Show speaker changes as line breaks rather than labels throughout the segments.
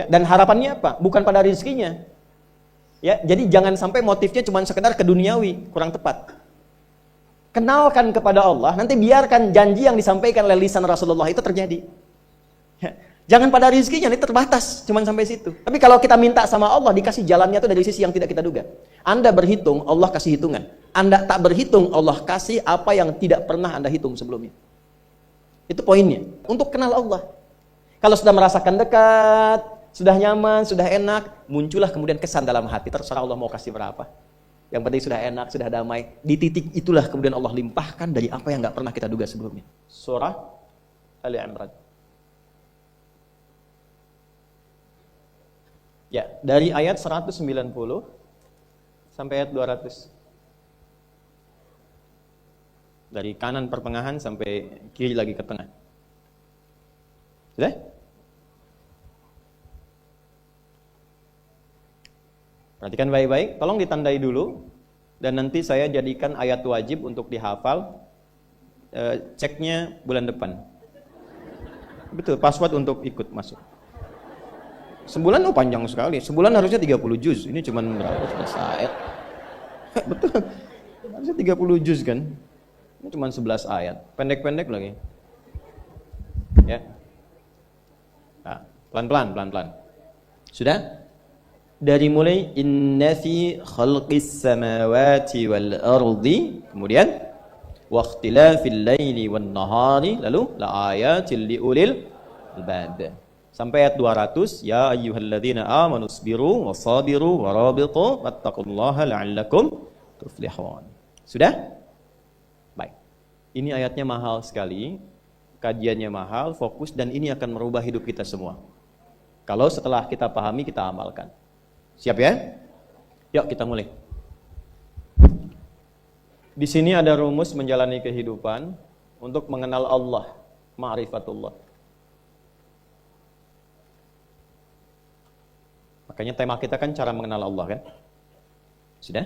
dan harapannya apa? Bukan pada rezekinya. Ya, jadi jangan sampai motifnya cuma sekedar ke duniawi, kurang tepat. Kenalkan kepada Allah, nanti biarkan janji yang disampaikan oleh lisan Rasulullah itu terjadi. Ya, jangan pada rezekinya, ini terbatas, cuma sampai situ. Tapi kalau kita minta sama Allah, dikasih jalannya itu dari sisi yang tidak kita duga. Anda berhitung, Allah kasih hitungan. Anda tak berhitung, Allah kasih apa yang tidak pernah Anda hitung sebelumnya. Itu poinnya. Untuk kenal Allah. Kalau sudah merasakan dekat, sudah nyaman, sudah enak, muncullah kemudian kesan dalam hati. Terserah Allah mau kasih berapa. Yang penting sudah enak, sudah damai. Di titik itulah kemudian Allah limpahkan dari apa yang gak pernah kita duga sebelumnya. Surah Ali Imran. Ya, dari ayat 190 sampai ayat 200. Dari kanan pertengahan sampai kiri lagi ke tengah. Sudah? Perhatikan baik-baik, tolong ditandai dulu. Dan nanti saya jadikan ayat wajib untuk dihafal. Ceknya bulan depan. Betul, password untuk ikut masuk. Sebulan panjang sekali. Sebulan harusnya 30 juz. Ini cuma berapa? 11 ayat. Betul. Harusnya 30 juz kan. Ini cuma 11 ayat. Pendek-pendek lagi. Ya. Nah, pelan-pelan. Sudah? Dari mulai inna fi khalqis samawati wal ardi, kemudian wa ikhtilafil laili wan nahari, lalu la ayatil liulil albab. Sampai ayat 200, ya ayyuhalladzina amanu sabiru wasabiru warabitu wattaqullaha la'allakum tuflihun. Sudah? Baik. Ini ayatnya mahal sekali, kajiannya mahal, fokus, dan ini akan merubah hidup kita semua. Kalau setelah kita pahami, kita amalkan. Siap ya? Yuk kita mulai. Di sini ada rumus menjalani kehidupan untuk mengenal Allah, ma'rifatullah. Makanya tema kita kan cara mengenal Allah kan? Sudah?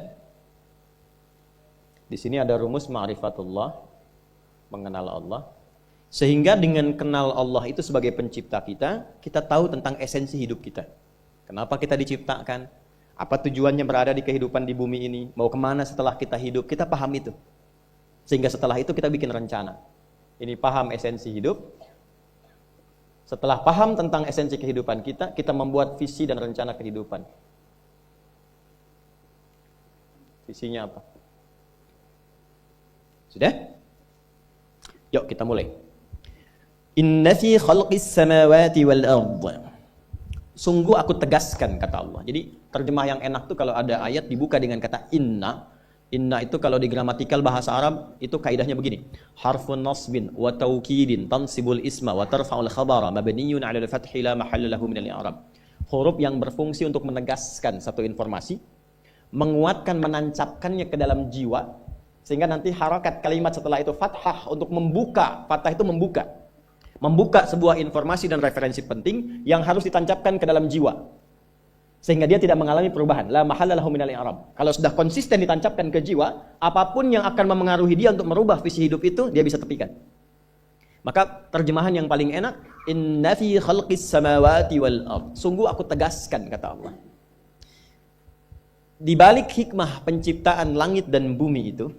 Di sini ada rumus ma'rifatullah, mengenal Allah. Sehingga dengan kenal Allah itu sebagai pencipta kita, kita tahu tentang esensi hidup kita. Kenapa kita diciptakan? Apa tujuannya berada di kehidupan di bumi ini? Mau kemana setelah kita hidup? Kita paham itu. Sehingga setelah itu kita bikin rencana. Ini paham esensi hidup. Setelah paham tentang esensi kehidupan kita, kita membuat visi dan rencana kehidupan. Visinya apa? Sudah? Yuk kita mulai. Inna fi khalqis samawati wal ardh. Sungguh aku tegaskan, kata Allah. Jadi terjemah yang enak tuh kalau ada ayat dibuka dengan kata inna. Inna itu kalau di gramatikal bahasa Arab itu kaidahnya begini. Harfun nasbin wa taukidin tansibul isma wa tarfa'ul khabara mabniyun 'ala al-fathi la mahalla lahu min al-i'rab. Huruf yang berfungsi untuk menegaskan satu informasi, menguatkan, menancapkannya ke dalam jiwa, sehingga nanti harakat kalimat setelah itu fathah untuk membuka. Fathah itu membuka sebuah informasi dan referensi penting yang harus ditancapkan ke dalam jiwa, sehingga dia tidak mengalami perubahan. La mahalla lahu minal i'rab. Kalau sudah konsisten ditancapkan ke jiwa, apapun yang akan memengaruhi dia untuk merubah visi hidup itu, dia bisa tepikan. Maka terjemahan yang paling enak, inna fi khalqis samawati wal ard. Sungguh aku tegaskan, kata Allah. Di balik hikmah penciptaan langit dan bumi itu,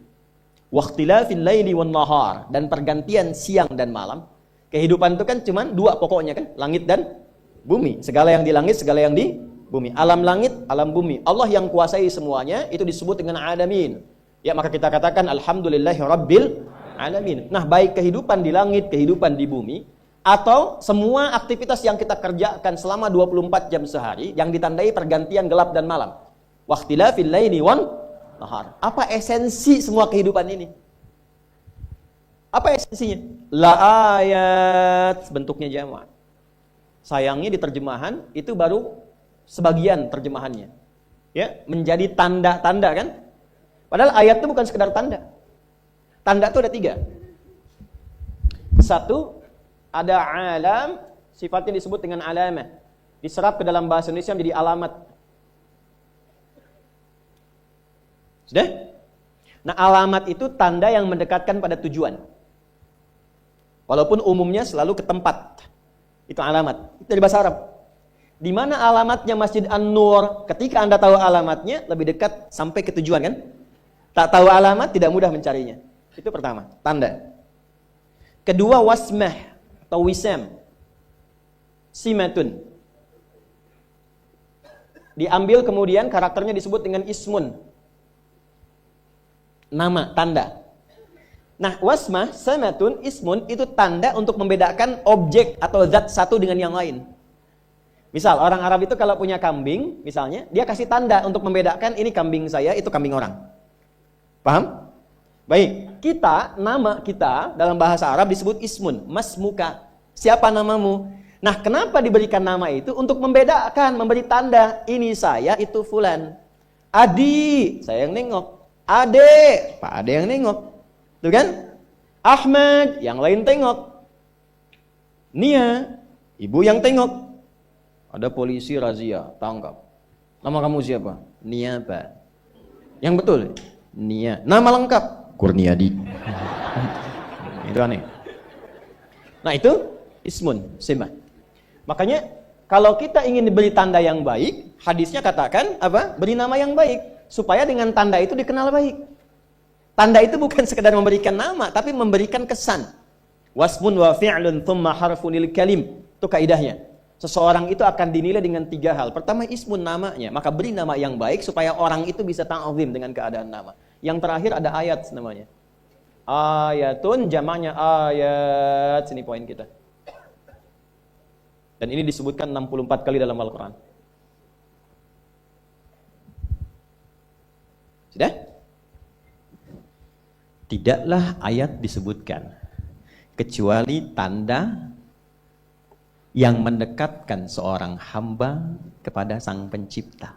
waqtilafil laili wan nahar, dan pergantian siang dan malam. Kehidupan itu kan cuma dua pokoknya kan, langit dan bumi. Segala yang di langit, segala yang di bumi. Alam langit, alam bumi. Allah yang kuasai semuanya, itu disebut dengan alamin. Ya, maka kita katakan alhamdulillahi rabbil alamin. Nah, baik kehidupan di langit, kehidupan di bumi, atau semua aktivitas yang kita kerjakan selama 24 jam sehari yang ditandai pergantian gelap dan malam. Waqtilafil laili wan nahar. Apa esensi semua kehidupan ini? Apa esensinya? La ayat, bentuknya jamak. Sayangnya di terjemahan itu baru sebagian terjemahannya. Ya, menjadi tanda-tanda kan? Padahal ayat itu bukan sekedar tanda. Tanda itu ada 3. Satu, ada alam, sifatnya disebut dengan alamah. Diserap ke dalam bahasa Indonesia menjadi alamat. Sudah? Nah, alamat itu tanda yang mendekatkan pada tujuan. Walaupun umumnya selalu ke tempat. Itu alamat. Itu dari bahasa Arab. Di mana alamatnya Masjid An-Nur? Ketika Anda tahu alamatnya, lebih dekat sampai ke tujuan kan? Tak tahu alamat, tidak mudah mencarinya. Itu pertama, tanda. Kedua, wasmah atau wisam. Simatun. Diambil kemudian karakternya disebut dengan ismun. Nama, tanda. Nah, wasmah, simatun, ismun itu tanda untuk membedakan objek atau zat satu dengan yang lain. Misal, orang Arab itu kalau punya kambing, misalnya, dia kasih tanda untuk membedakan ini kambing saya, itu kambing orang. Paham? Baik, nama kita dalam bahasa Arab disebut ismun, masmuka. Siapa namamu? Nah, kenapa diberikan nama itu? Untuk membedakan, memberi tanda, ini saya, itu fulan. Adi, saya yang nengok. Ade, Pak Ade yang nengok. Tuh kan? Ahmad, yang lain tengok. Nia, ibu yang tengok. Ada polisi razia, tangkap. Nama kamu siapa? Nia, Pak. Yang betul? Nia. Nama lengkap? Kurniadi. Itu aneh. Nah itu ismun, simah. Makanya kalau kita ingin diberi tanda yang baik, hadisnya katakan apa? Beri nama yang baik supaya dengan tanda itu dikenal baik. Tanda itu bukan sekedar memberikan nama, tapi memberikan kesan. Wasmun wa fi'lun thumma harfunil kalim. Itu kaidahnya. Seseorang itu akan dinilai dengan 3 hal. Pertama, ismun, namanya. Maka beri nama yang baik supaya orang itu bisa ta'zim dengan keadaan nama. Yang terakhir ada ayat namanya. Ayatun, jamaknya ayat. Sini poin kita. Dan ini disebutkan 64 kali dalam Al-Quran. Sudah? Tidaklah ayat disebutkan kecuali tanda yang mendekatkan seorang hamba kepada Sang Pencipta.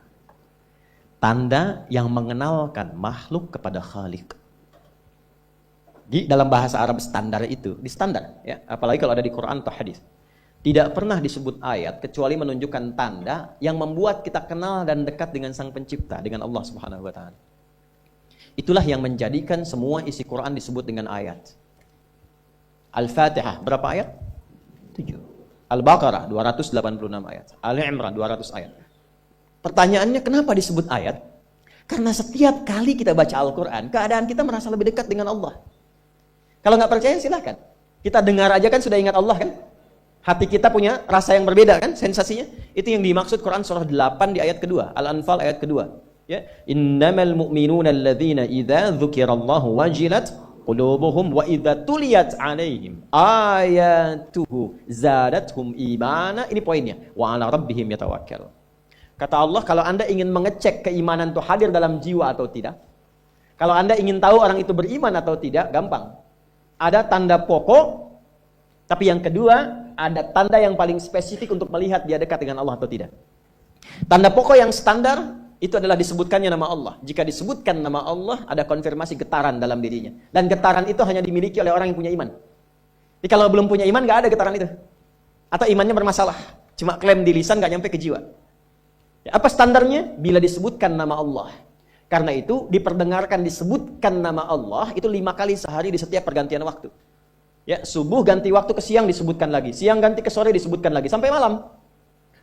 Tanda yang mengenalkan makhluk kepada Khalik. Di dalam bahasa Arab standar itu, di standar ya, apalagi kalau ada di Quran atau hadis. Tidak pernah disebut ayat kecuali menunjukkan tanda yang membuat kita kenal dan dekat dengan Sang Pencipta, dengan Allah Subhanahu wa taala. Itulah yang menjadikan semua isi Quran disebut dengan ayat. Al-Fatihah berapa ayat? 7. Al-Baqarah 286 ayat. Ali Imran 200 ayat. Pertanyaannya kenapa disebut ayat? Karena setiap kali kita baca Al-Quran, keadaan kita merasa lebih dekat dengan Allah. Kalau nggak percaya silahkan. Kita dengar aja kan sudah ingat Allah kan? Hati kita punya rasa yang berbeda kan sensasinya? Itu yang dimaksud Quran surah 8 di ayat kedua. Al-Anfal ayat kedua. Ya, innamal mu'minuna alladzina idza dzukirallahu wajilat qulubuhum wa idza tuliyat 'alaihim ayatuhu zadatuhum imana. Ini poinnya. Wa 'ala rabbihim yatawakkalun. Kata Allah, kalau Anda ingin mengecek keimanan itu hadir dalam jiwa atau tidak, kalau Anda ingin tahu orang itu beriman atau tidak, gampang. Ada tanda pokok, tapi yang kedua, ada tanda yang paling spesifik untuk melihat dia dekat dengan Allah atau tidak. Tanda pokok yang standar itu adalah disebutkannya nama Allah. Jika disebutkan nama Allah, ada konfirmasi getaran dalam dirinya. Dan getaran itu hanya dimiliki oleh orang yang punya iman. Jadi kalau belum punya iman, nggak ada getaran itu. Atau imannya bermasalah. Cuma klaim di lisan, nggak nyampe ke jiwa. Ya, apa standarnya? Bila disebutkan nama Allah. Karena itu, diperdengarkan disebutkan nama Allah, itu 5 kali sehari di setiap pergantian waktu. Ya, subuh ganti waktu ke siang disebutkan lagi. Siang ganti ke sore disebutkan lagi. Sampai malam.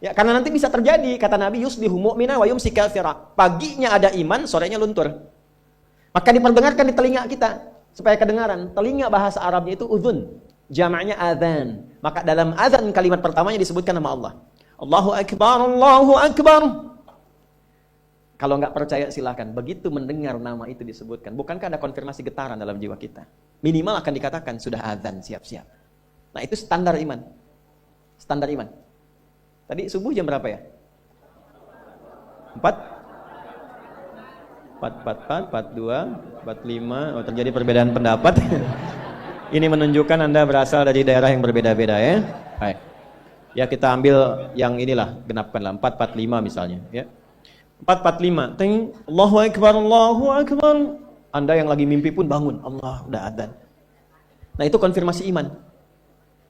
Ya, karena nanti bisa terjadi, kata Nabi, yusbihu mu'mina wa yumsi kafira. Paginya ada iman, sorenya luntur. Maka diperdengarkan di telinga kita, supaya kedengaran. Telinga bahasa Arabnya itu udhun, jamaknya adzan. Maka dalam adzan kalimat pertamanya disebutkan nama Allah. Allahu Akbar, Allahu Akbar. Kalau nggak percaya silahkan. Begitu mendengar nama itu disebutkan, bukankah ada konfirmasi getaran dalam jiwa kita? Minimal akan dikatakan, sudah adzan, siap-siap. Nah itu standar iman. Standar iman. Tadi subuh jam berapa ya? 4? 4, 4, 4, 2, 45. Oh, terjadi perbedaan pendapat. Ini menunjukkan Anda berasal dari daerah yang berbeda-beda ya. Baik. Ya kita ambil yang inilah, genapkanlah 445 misalnya ya. 445. Teng, Allahu Akbar, Allahu Akbar. Anda yang lagi mimpi pun bangun, Allah udah adzan. Nah, itu konfirmasi iman.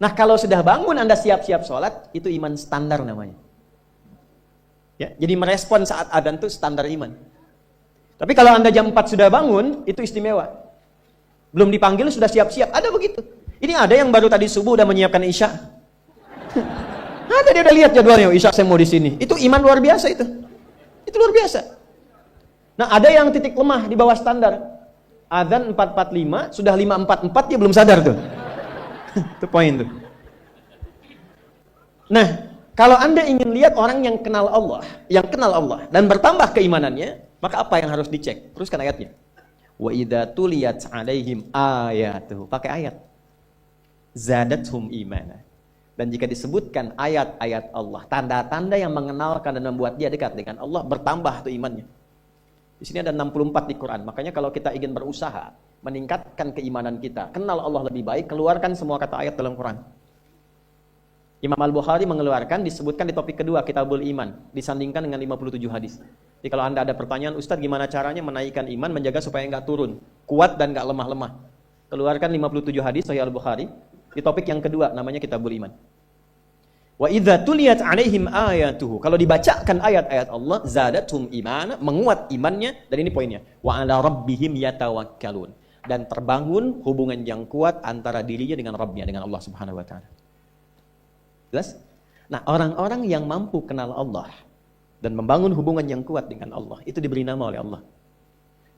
Nah, kalau sudah bangun Anda siap-siap sholat, itu iman standar namanya. Ya, jadi merespon saat adzan itu standar iman. Tapi kalau Anda jam 4 sudah bangun, itu istimewa. Belum dipanggil sudah siap-siap, ada begitu. Ini ada yang baru tadi subuh udah menyiapkan isya. Ada, dia udah lihat jadwalnya, Isya saya mau di sini. Itu iman luar biasa itu. Itu luar biasa. Nah, ada yang titik lemah di bawah standar. Adzan 4.45, sudah 5.44 dia belum sadar tuh. Itu poin tuh. Nah, kalau Anda ingin lihat orang yang kenal Allah dan bertambah keimanannya, maka apa yang harus dicek? Teruskan ayatnya. Wa idza tuliyat 'alaihim ayatuhu. Pakai ayat. Zadathum imana. Dan jika disebutkan ayat-ayat Allah, tanda-tanda yang mengenalkan dan membuat dia dekat dengan Allah, bertambah tuh imannya. Di sini ada 64 di Quran. Makanya kalau kita ingin berusaha meningkatkan keimanan kita, kenal Allah lebih baik, keluarkan semua kata ayat dalam Quran. Imam Al-Bukhari mengeluarkan, disebutkan di topik kedua, Kitabul Iman, disandingkan dengan 57 hadis. Jadi kalau Anda ada pertanyaan, Ustadz gimana caranya menaikkan iman, menjaga supaya nggak turun, kuat dan nggak lemah-lemah. Keluarkan 57 hadis Sahih Al-Bukhari, di topik yang kedua, namanya Kitabul Iman. Wa idza tuliyat 'alaihim ayatuhu. Kalau dibacakan ayat-ayat Allah, zadathum imana, menguat imannya, dan ini poinnya. Wa 'ala rabbihim yatawakkalun. Dan terbangun hubungan yang kuat antara dirinya dengan Rabbnya, dengan Allah Subhanahu wa taala. Jelas? Nah, orang-orang yang mampu kenal Allah dan membangun hubungan yang kuat dengan Allah, itu diberi nama oleh Allah.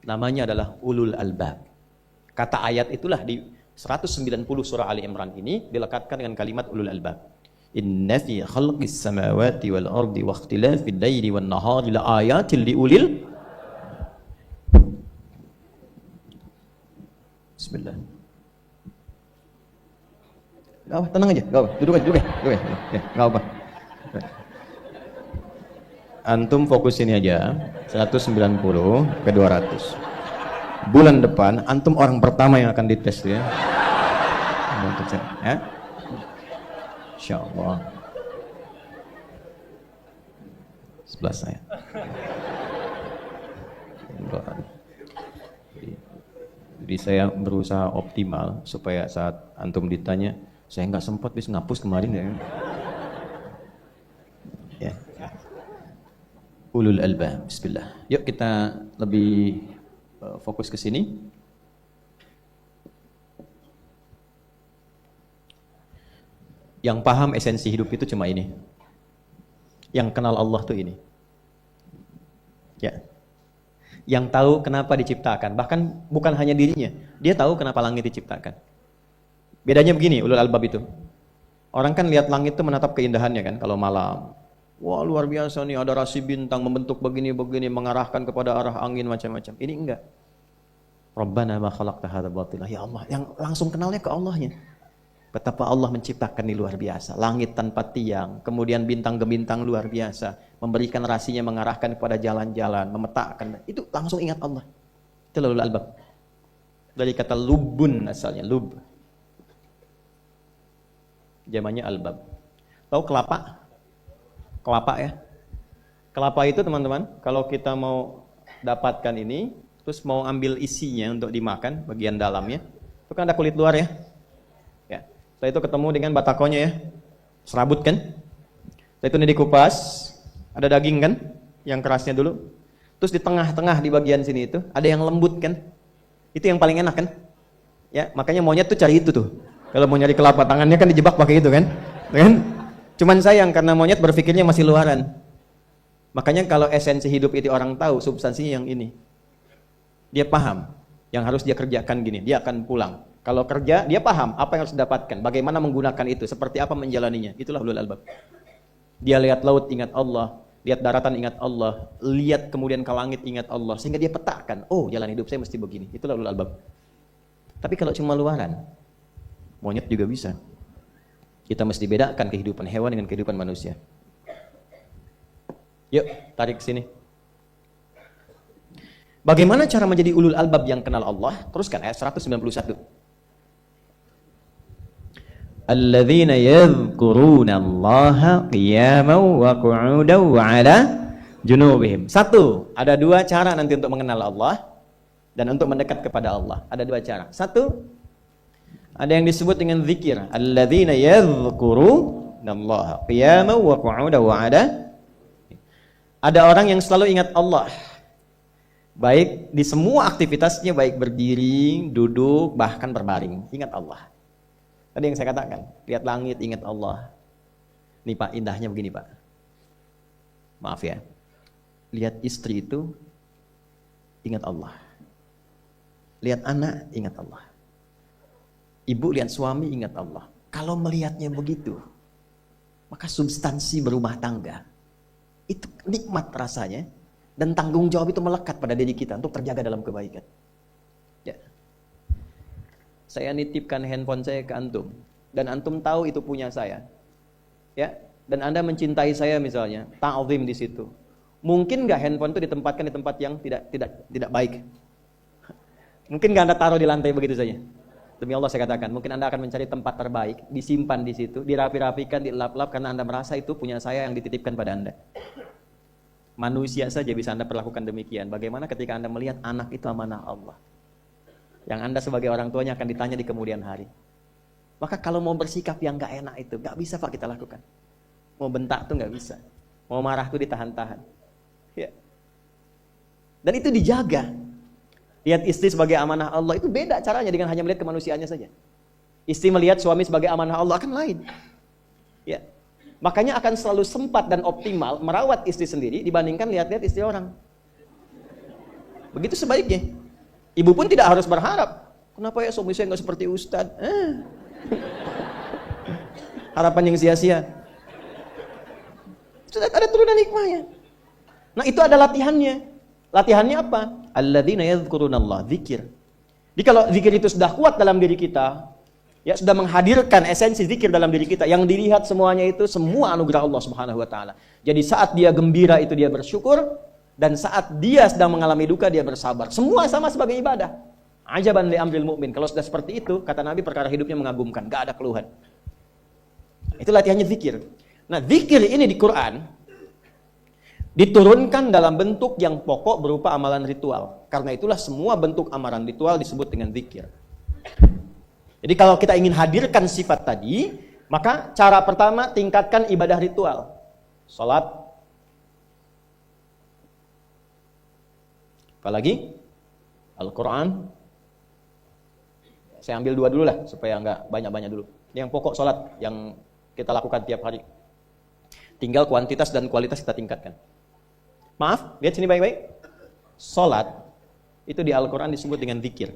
Namanya adalah ulul albab. Kata ayat itulah di 190 surah Ali Imran ini dilekatkan dengan kalimat ulul albab. Inna fi khalqis samawati wal ardi wa ikhtilafil laili wan nahari la ayatil liulil. Bismillah. Gak apa, tenang aja, gak apa, duduk aja, ya, gak apa. Antum fokus ini aja, 190 ke 200. Bulan depan, antum orang pertama yang akan dites ya. Ya. Insyaallah. Sebelah saya. Jadi saya berusaha optimal supaya saat antum ditanya, saya nggak sempat bisa ngapus kemarin ya. Ya. Ulul albab. Bismillah. Yuk kita lebih fokus ke sini. Yang paham esensi hidup itu cuma ini. Yang kenal Allah tuh ini. Ya. Yang tahu kenapa diciptakan, bahkan bukan hanya dirinya, dia tahu kenapa langit diciptakan. Bedanya begini, ulul albab itu. Orang kan lihat langit itu menatap keindahannya kan kalau malam. Wah, luar biasa nih, ada rasi bintang membentuk begini-begini, mengarahkan kepada arah angin macam-macam. Ini enggak. Rabbana ma khalaqta hadza batila. Ya Allah, yang langsung kenalnya ke Allahnya. Betapa Allah menciptakan ini luar biasa. Langit tanpa tiang, kemudian bintang gemintang luar biasa, memberikan rasinya mengarahkan kepada jalan-jalan, memetakkan. Itu langsung ingat Allah. Itu ulul albab. Dari kata lubun asalnya, lub. Jamannya albab. Tahu kelapa? Kelapa ya. Kelapa itu teman-teman, kalau kita mau dapatkan ini, terus mau ambil isinya untuk dimakan, bagian dalamnya, itu kan ada kulit luar ya. Ya. Setelah itu ketemu dengan batakonya ya, serabut kan. Setelah itu ini dikupas, ada daging kan, yang kerasnya dulu. Terus di tengah-tengah di bagian sini itu, ada yang lembut kan. Itu yang paling enak kan. Ya, makanya monyet tuh cari itu tuh. Kalau mau nyari kelapa, tangannya kan dijebak pakai itu kan. Cuman sayang karena monyet berpikirnya masih luaran. Makanya kalau esensi hidup itu orang tahu, substansinya yang ini. Dia paham yang harus dia kerjakan gini, dia akan pulang. Kalau kerja, dia paham apa yang harus didapatkan, bagaimana menggunakan itu, seperti apa menjalaninya. Itulah ulul albab. Dia lihat laut ingat Allah, lihat daratan ingat Allah, lihat kemudian ke langit ingat Allah, sehingga dia petakan, oh jalan hidup saya mesti begini. Itulah ulul albab. Tapi kalau cuma luaran, monyet juga bisa. Kita mesti bedakan kehidupan hewan dengan kehidupan manusia. Yuk, tarik sini. Bagaimana cara menjadi ulul albab yang kenal Allah? Teruskan ayat 191. Alladzina yadhkuruna Allaha qiyaman wa qu'udan wa 'ala junubihim. Satu, ada dua cara nanti untuk mengenal Allah dan untuk mendekat kepada Allah. Ada dua cara. Satu, ada yang disebut dengan zikir. Alladzina yadhkuruna Allaha qiyaman wa qu'udan wa 'ala. Ada orang yang selalu ingat Allah. Baik di semua aktivitasnya, baik berdiri, duduk, bahkan berbaring, ingat Allah. Tadi yang saya katakan, lihat langit ingat Allah, Nih Pak, indahnya begini Pak. Maaf ya. Lihat istri itu, ingat Allah. Lihat anak, ingat Allah. Ibu lihat suami, ingat Allah. Kalau melihatnya begitu, maka substansi berumah tangga, itu nikmat rasanya. Dan tanggung jawab itu melekat pada diri kita untuk terjaga dalam kebaikan. Ya. Saya nitipkan handphone saya ke antum. Dan antum tahu itu punya saya. Ya. Dan Anda mencintai saya misalnya, ta'zim di situ. Mungkin nggak handphone itu ditempatkan di tempat yang tidak baik? Mungkin nggak Anda taruh di lantai begitu saja? Demi Allah saya katakan, mungkin Anda akan mencari tempat terbaik, disimpan di situ, dirapi-rapikan, dilap-lap karena Anda merasa itu punya saya yang dititipkan pada Anda. Manusia saja bisa Anda perlakukan demikian. Bagaimana ketika Anda melihat anak itu amanah Allah, yang Anda sebagai orang tuanya akan ditanya di kemudian hari. Maka kalau mau bersikap yang nggak enak itu, nggak bisa Pak kita lakukan. Mau bentak tuh nggak bisa, mau marah tuh ditahan-tahan. Ya. Dan itu dijaga. Lihat istri sebagai amanah Allah itu beda caranya dengan hanya melihat kemanusiaannya saja. Istri melihat suami sebagai amanah Allah akan lain. Ya. Makanya akan selalu sempat dan optimal merawat istri sendiri dibandingkan lihat-lihat istri orang. Begitu sebaiknya. Ibu pun tidak harus berharap, kenapa ya suami saya nggak seperti Ustadz? Harapan yang sia-sia. Sudah ada turunan hikmahnya. Nah itu ada latihannya. Latihannya apa? Alladzina yadhkurunallah, zikir. Jadi kalau zikir itu sudah kuat dalam diri kita, ya sudah menghadirkan esensi zikir dalam diri kita, yang dilihat semuanya itu semua anugerah Allah Subhanahu wa taala. Jadi saat dia gembira itu dia bersyukur, dan saat dia sedang mengalami duka dia bersabar. Semua sama sebagai ibadah. Ajaban li amril mu'min. Kalau sudah seperti itu, kata Nabi, perkara hidupnya mengagumkan, enggak ada keluhan. Itu latihannya zikir. Nah, zikir ini di Quran diturunkan dalam bentuk yang pokok berupa amalan ritual. Karena itulah semua bentuk amalan ritual disebut dengan zikir. Jadi kalau kita ingin hadirkan sifat tadi, maka cara pertama tingkatkan ibadah ritual. Salat. Apalagi? Al-Quran. Saya ambil 2 dulu lah, supaya nggak banyak-banyak dulu. Yang pokok salat, yang kita lakukan tiap hari. Tinggal kuantitas dan kualitas kita tingkatkan. Maaf, lihat sini baik-baik. Salat itu di Al-Quran disebut dengan zikir.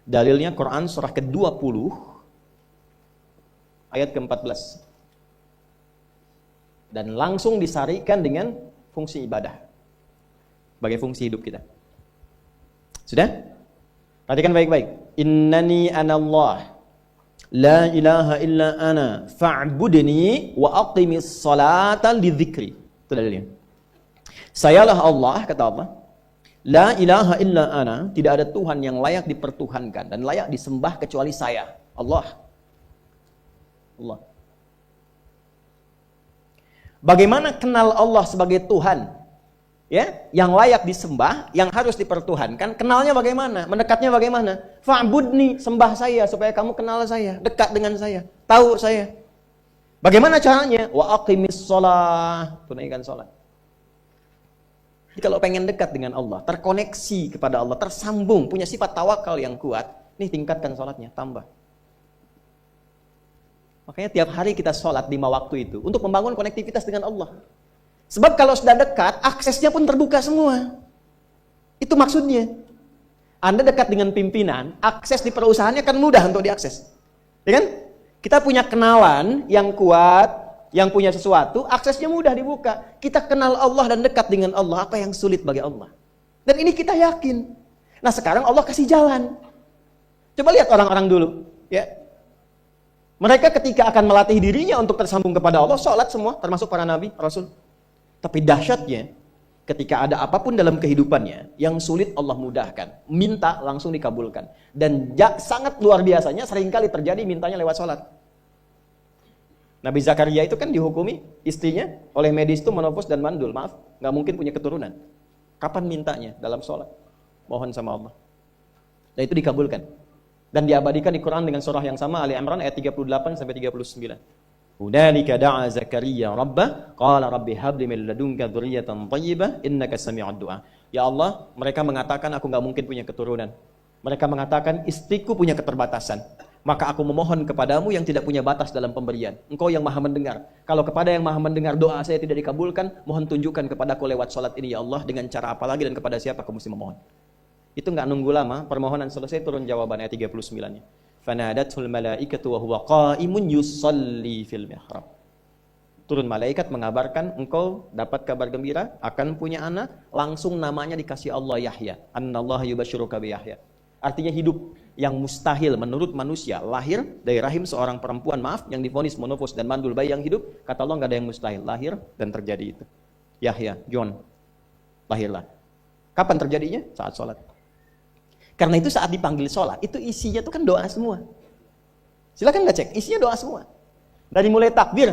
Dalilnya Quran surah ke-20 ayat ke-14. Dan langsung disarikan dengan fungsi ibadah sebagai fungsi hidup kita. Sudah? Perhatikan baik-baik. Innani anallah la ilaha illa ana fa'budni wa aqimis salata lidzikri. Itu dalilnya. Sayalah Allah, kata Allah. La ilaha illa ana, tidak ada Tuhan yang layak dipertuhankan dan layak disembah kecuali saya, Allah. Allah. Bagaimana kenal Allah sebagai Tuhan? Ya, yang layak disembah, yang harus dipertuhankan, kenalnya bagaimana? Mendekatnya bagaimana? Fa'budni, sembah saya supaya kamu kenal saya, dekat dengan saya, tahu saya. Bagaimana caranya? Wa aqimis shalah, tunaikan salat. Jadi kalau pengen dekat dengan Allah, terkoneksi kepada Allah, tersambung, punya sifat tawakal yang kuat, nih tingkatkan salatnya, tambah. Makanya tiap hari kita salat 5 waktu itu untuk membangun konektivitas dengan Allah. Sebab kalau sudah dekat, aksesnya pun terbuka semua. Itu maksudnya. Anda dekat dengan pimpinan, akses di perusahaannya kan mudah untuk diakses. Ya kan? Kita punya kenalan yang kuat, yang punya sesuatu, aksesnya mudah dibuka. Kita kenal Allah dan dekat dengan Allah, apa yang sulit bagi Allah. Dan ini kita yakin. Nah sekarang Allah kasih jalan. Coba lihat orang-orang dulu. Ya. Mereka ketika akan melatih dirinya untuk tersambung kepada Allah, sholat semua, termasuk para nabi, rasul. Tapi dahsyatnya, ketika ada apapun dalam kehidupannya yang sulit Allah mudahkan, minta langsung dikabulkan. Dan sangat luar biasanya seringkali terjadi mintanya lewat sholat. Nabi Zakaria itu kan dihukumi istrinya oleh medis itu menopause dan mandul. Maaf, nggak mungkin punya keturunan. Kapan mintanya? Dalam sholat. Mohon sama Allah. Dan itu dikabulkan. Dan diabadikan di Quran dengan surah yang sama, Ali Imran ayat 38 sampai 39. Hunalika da'a Zakaria rabbah qala rabbi habli min ladunka dzurriyyatan thayyibah innaka sami'ud du'a. Ya Allah, mereka mengatakan aku enggak mungkin punya keturunan. Mereka mengatakan istriku punya keterbatasan. Maka aku memohon kepadamu yang tidak punya batas dalam pemberian. Engkau yang maha mendengar. Kalau kepada yang maha mendengar doa saya tidak dikabulkan, mohon tunjukkan kepadaku lewat salat ini ya Allah, dengan cara apa lagi dan kepada siapa aku mesti memohon. Itu enggak nunggu lama, permohonan selesai turun jawaban ayat 39-nya. Fanadatul malaikatu wa huwa qa'imun yusalli fil mihrab. Turun malaikat mengabarkan engkau dapat kabar gembira akan punya anak, langsung namanya dikasih Allah Yahya. Annallaha yubasyiruka bi Yahya. Artinya hidup yang mustahil menurut manusia, lahir dari rahim seorang perempuan, yang divonis monofos dan mandul, bayi yang hidup, kata Allah nggak ada yang mustahil, lahir dan terjadi itu. Yahya, John, lahirlah. Kapan terjadinya? Saat sholat. Karena itu saat dipanggil sholat, itu isinya tuh kan doa semua. Silakan nggak cek, isinya doa semua. Dari mulai takbir,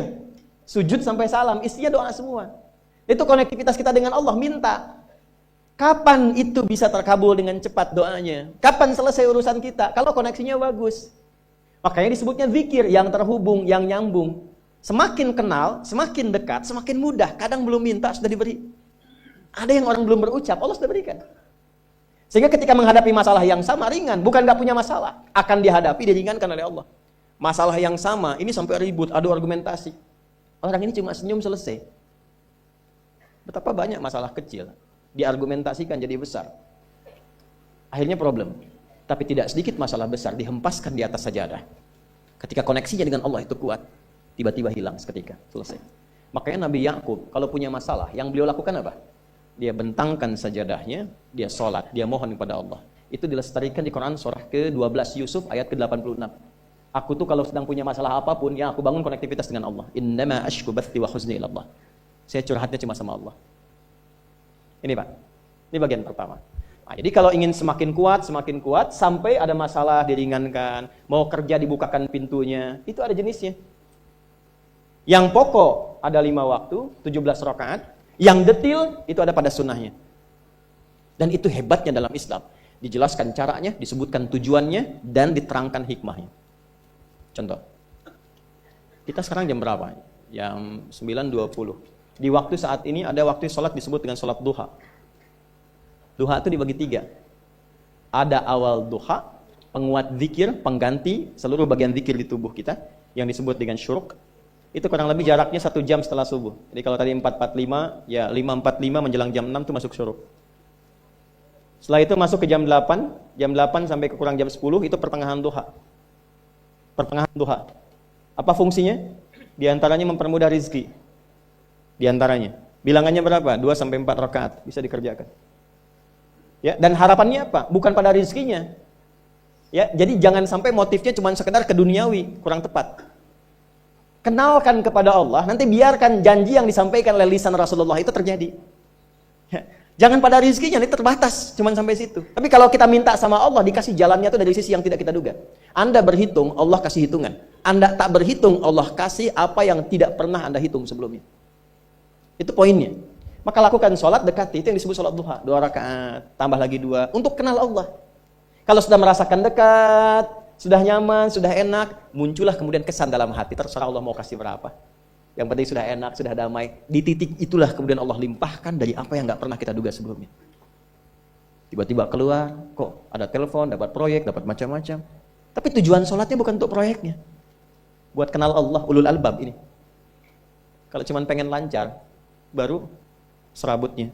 sujud sampai salam, isinya doa semua. Itu konektivitas kita dengan Allah, minta. Kapan itu bisa terkabul dengan cepat doanya? Kapan selesai urusan kita? Kalau koneksinya bagus. Makanya disebutnya zikir, yang terhubung, yang nyambung. Semakin kenal, semakin dekat, semakin mudah. Kadang belum minta, sudah diberi. Ada yang orang belum berucap, Allah sudah berikan. Sehingga ketika menghadapi masalah yang sama, ringan. Bukan gak punya masalah. Akan dihadapi, diringankan oleh Allah. Masalah yang sama, ini sampai ribut, adu argumentasi. Orang ini cuma senyum, selesai. Betapa banyak masalah kecil diargumentasikan jadi besar. Akhirnya problem. Tapi tidak sedikit masalah besar dihempaskan di atas sajadah. Ketika koneksinya dengan Allah itu kuat, tiba-tiba hilang seketika, selesai. Makanya Nabi Yakub kalau punya masalah, yang beliau lakukan apa? Dia bentangkan sajadahnya, dia sholat, dia mohon kepada Allah. Itu dilestarikan di Quran surah ke-12 Yusuf ayat ke-86. Aku tuh kalau sedang punya masalah apapun, yang aku bangun konektivitas dengan Allah. Innama ashku bathi wa huzni ila Allah. Saya curhatnya cuma sama Allah. Ini Pak, ini bagian pertama. Nah, jadi kalau ingin semakin kuat, sampai ada masalah diringankan, mau kerja dibukakan pintunya, itu ada jenisnya. Yang pokok ada 5 waktu, 17 rakaat, yang detil itu ada pada sunnahnya. Dan itu hebatnya dalam Islam. Dijelaskan caranya, disebutkan tujuannya, dan diterangkan hikmahnya. Contoh, kita sekarang jam berapa? Jam 9.20. Di waktu saat ini ada waktu sholat disebut dengan sholat duha. Duha itu dibagi 3. Ada awal duha, penguat zikir, pengganti seluruh bagian zikir di tubuh kita, yang disebut dengan syuruk. Itu kurang lebih jaraknya 1 jam setelah subuh. Jadi kalau tadi 4.45, ya 5.45 menjelang jam 6 itu masuk syuruk. Setelah itu masuk ke jam 8 sampai ke kurang jam 10 itu pertengahan duha. Pertengahan duha. Apa fungsinya? Di antaranya mempermudah rizki. Di antaranya. Bilangannya berapa? 2 sampai 4 rakaat bisa dikerjakan. Ya, dan harapannya apa? Bukan pada rizkinya. Ya, jadi jangan sampai motifnya cuma sekedar ke duniawi, kurang tepat. Kenalkan kepada Allah, nanti biarkan janji yang disampaikan oleh lisan Rasulullah itu terjadi. Ya, jangan pada rizkinya, ini terbatas, cuma sampai situ. Tapi kalau kita minta sama Allah, dikasih jalannya itu dari sisi yang tidak kita duga. Anda berhitung, Allah kasih hitungan. Anda tak berhitung, Allah kasih apa yang tidak pernah Anda hitung sebelumnya. Itu poinnya. Maka lakukan sholat, dekati. Itu yang disebut sholat duha. 2 rakaat, tambah lagi 2. Untuk kenal Allah. Kalau sudah merasakan dekat, sudah nyaman, sudah enak, muncullah kemudian kesan dalam hati. Terserah Allah mau kasih berapa. Yang penting sudah enak, sudah damai. Di titik itulah kemudian Allah limpahkan dari apa yang gak pernah kita duga sebelumnya. Tiba-tiba keluar, kok ada telepon, dapat proyek, dapat macam-macam. Tapi tujuan sholatnya bukan untuk proyeknya. Buat kenal Allah, ulul albab ini. Kalau cuma pengen lancar, baru serabutnya.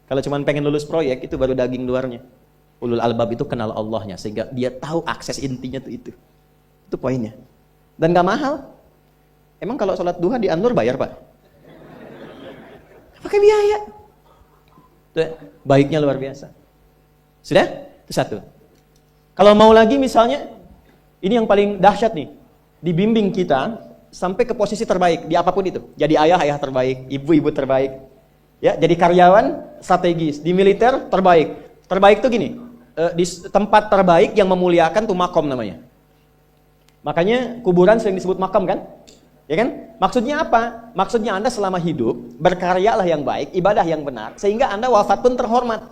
Kalau cuma pengen lulus proyek, itu baru daging luarnya. Ulul albab itu kenal Allahnya, sehingga dia tahu akses intinya tuh itu. Itu poinnya. Dan gak mahal. Emang kalau sholat duha di Anur bayar Pak? Pakai biaya. Tuh, baiknya luar biasa. Sudah? Itu satu. Kalau mau lagi misalnya, ini yang paling dahsyat nih. Dibimbing kita sampai ke posisi terbaik di apapun itu. Jadi ayah terbaik, ibu terbaik. Ya, jadi karyawan strategis, di militer terbaik. Terbaik tuh gini, di tempat terbaik yang memuliakan tuh makom namanya. Makanya kuburan sering disebut makam kan? Ya kan? Maksudnya apa? Maksudnya Anda selama hidup berkaryalah yang baik, ibadah yang benar, sehingga Anda wafat pun terhormat.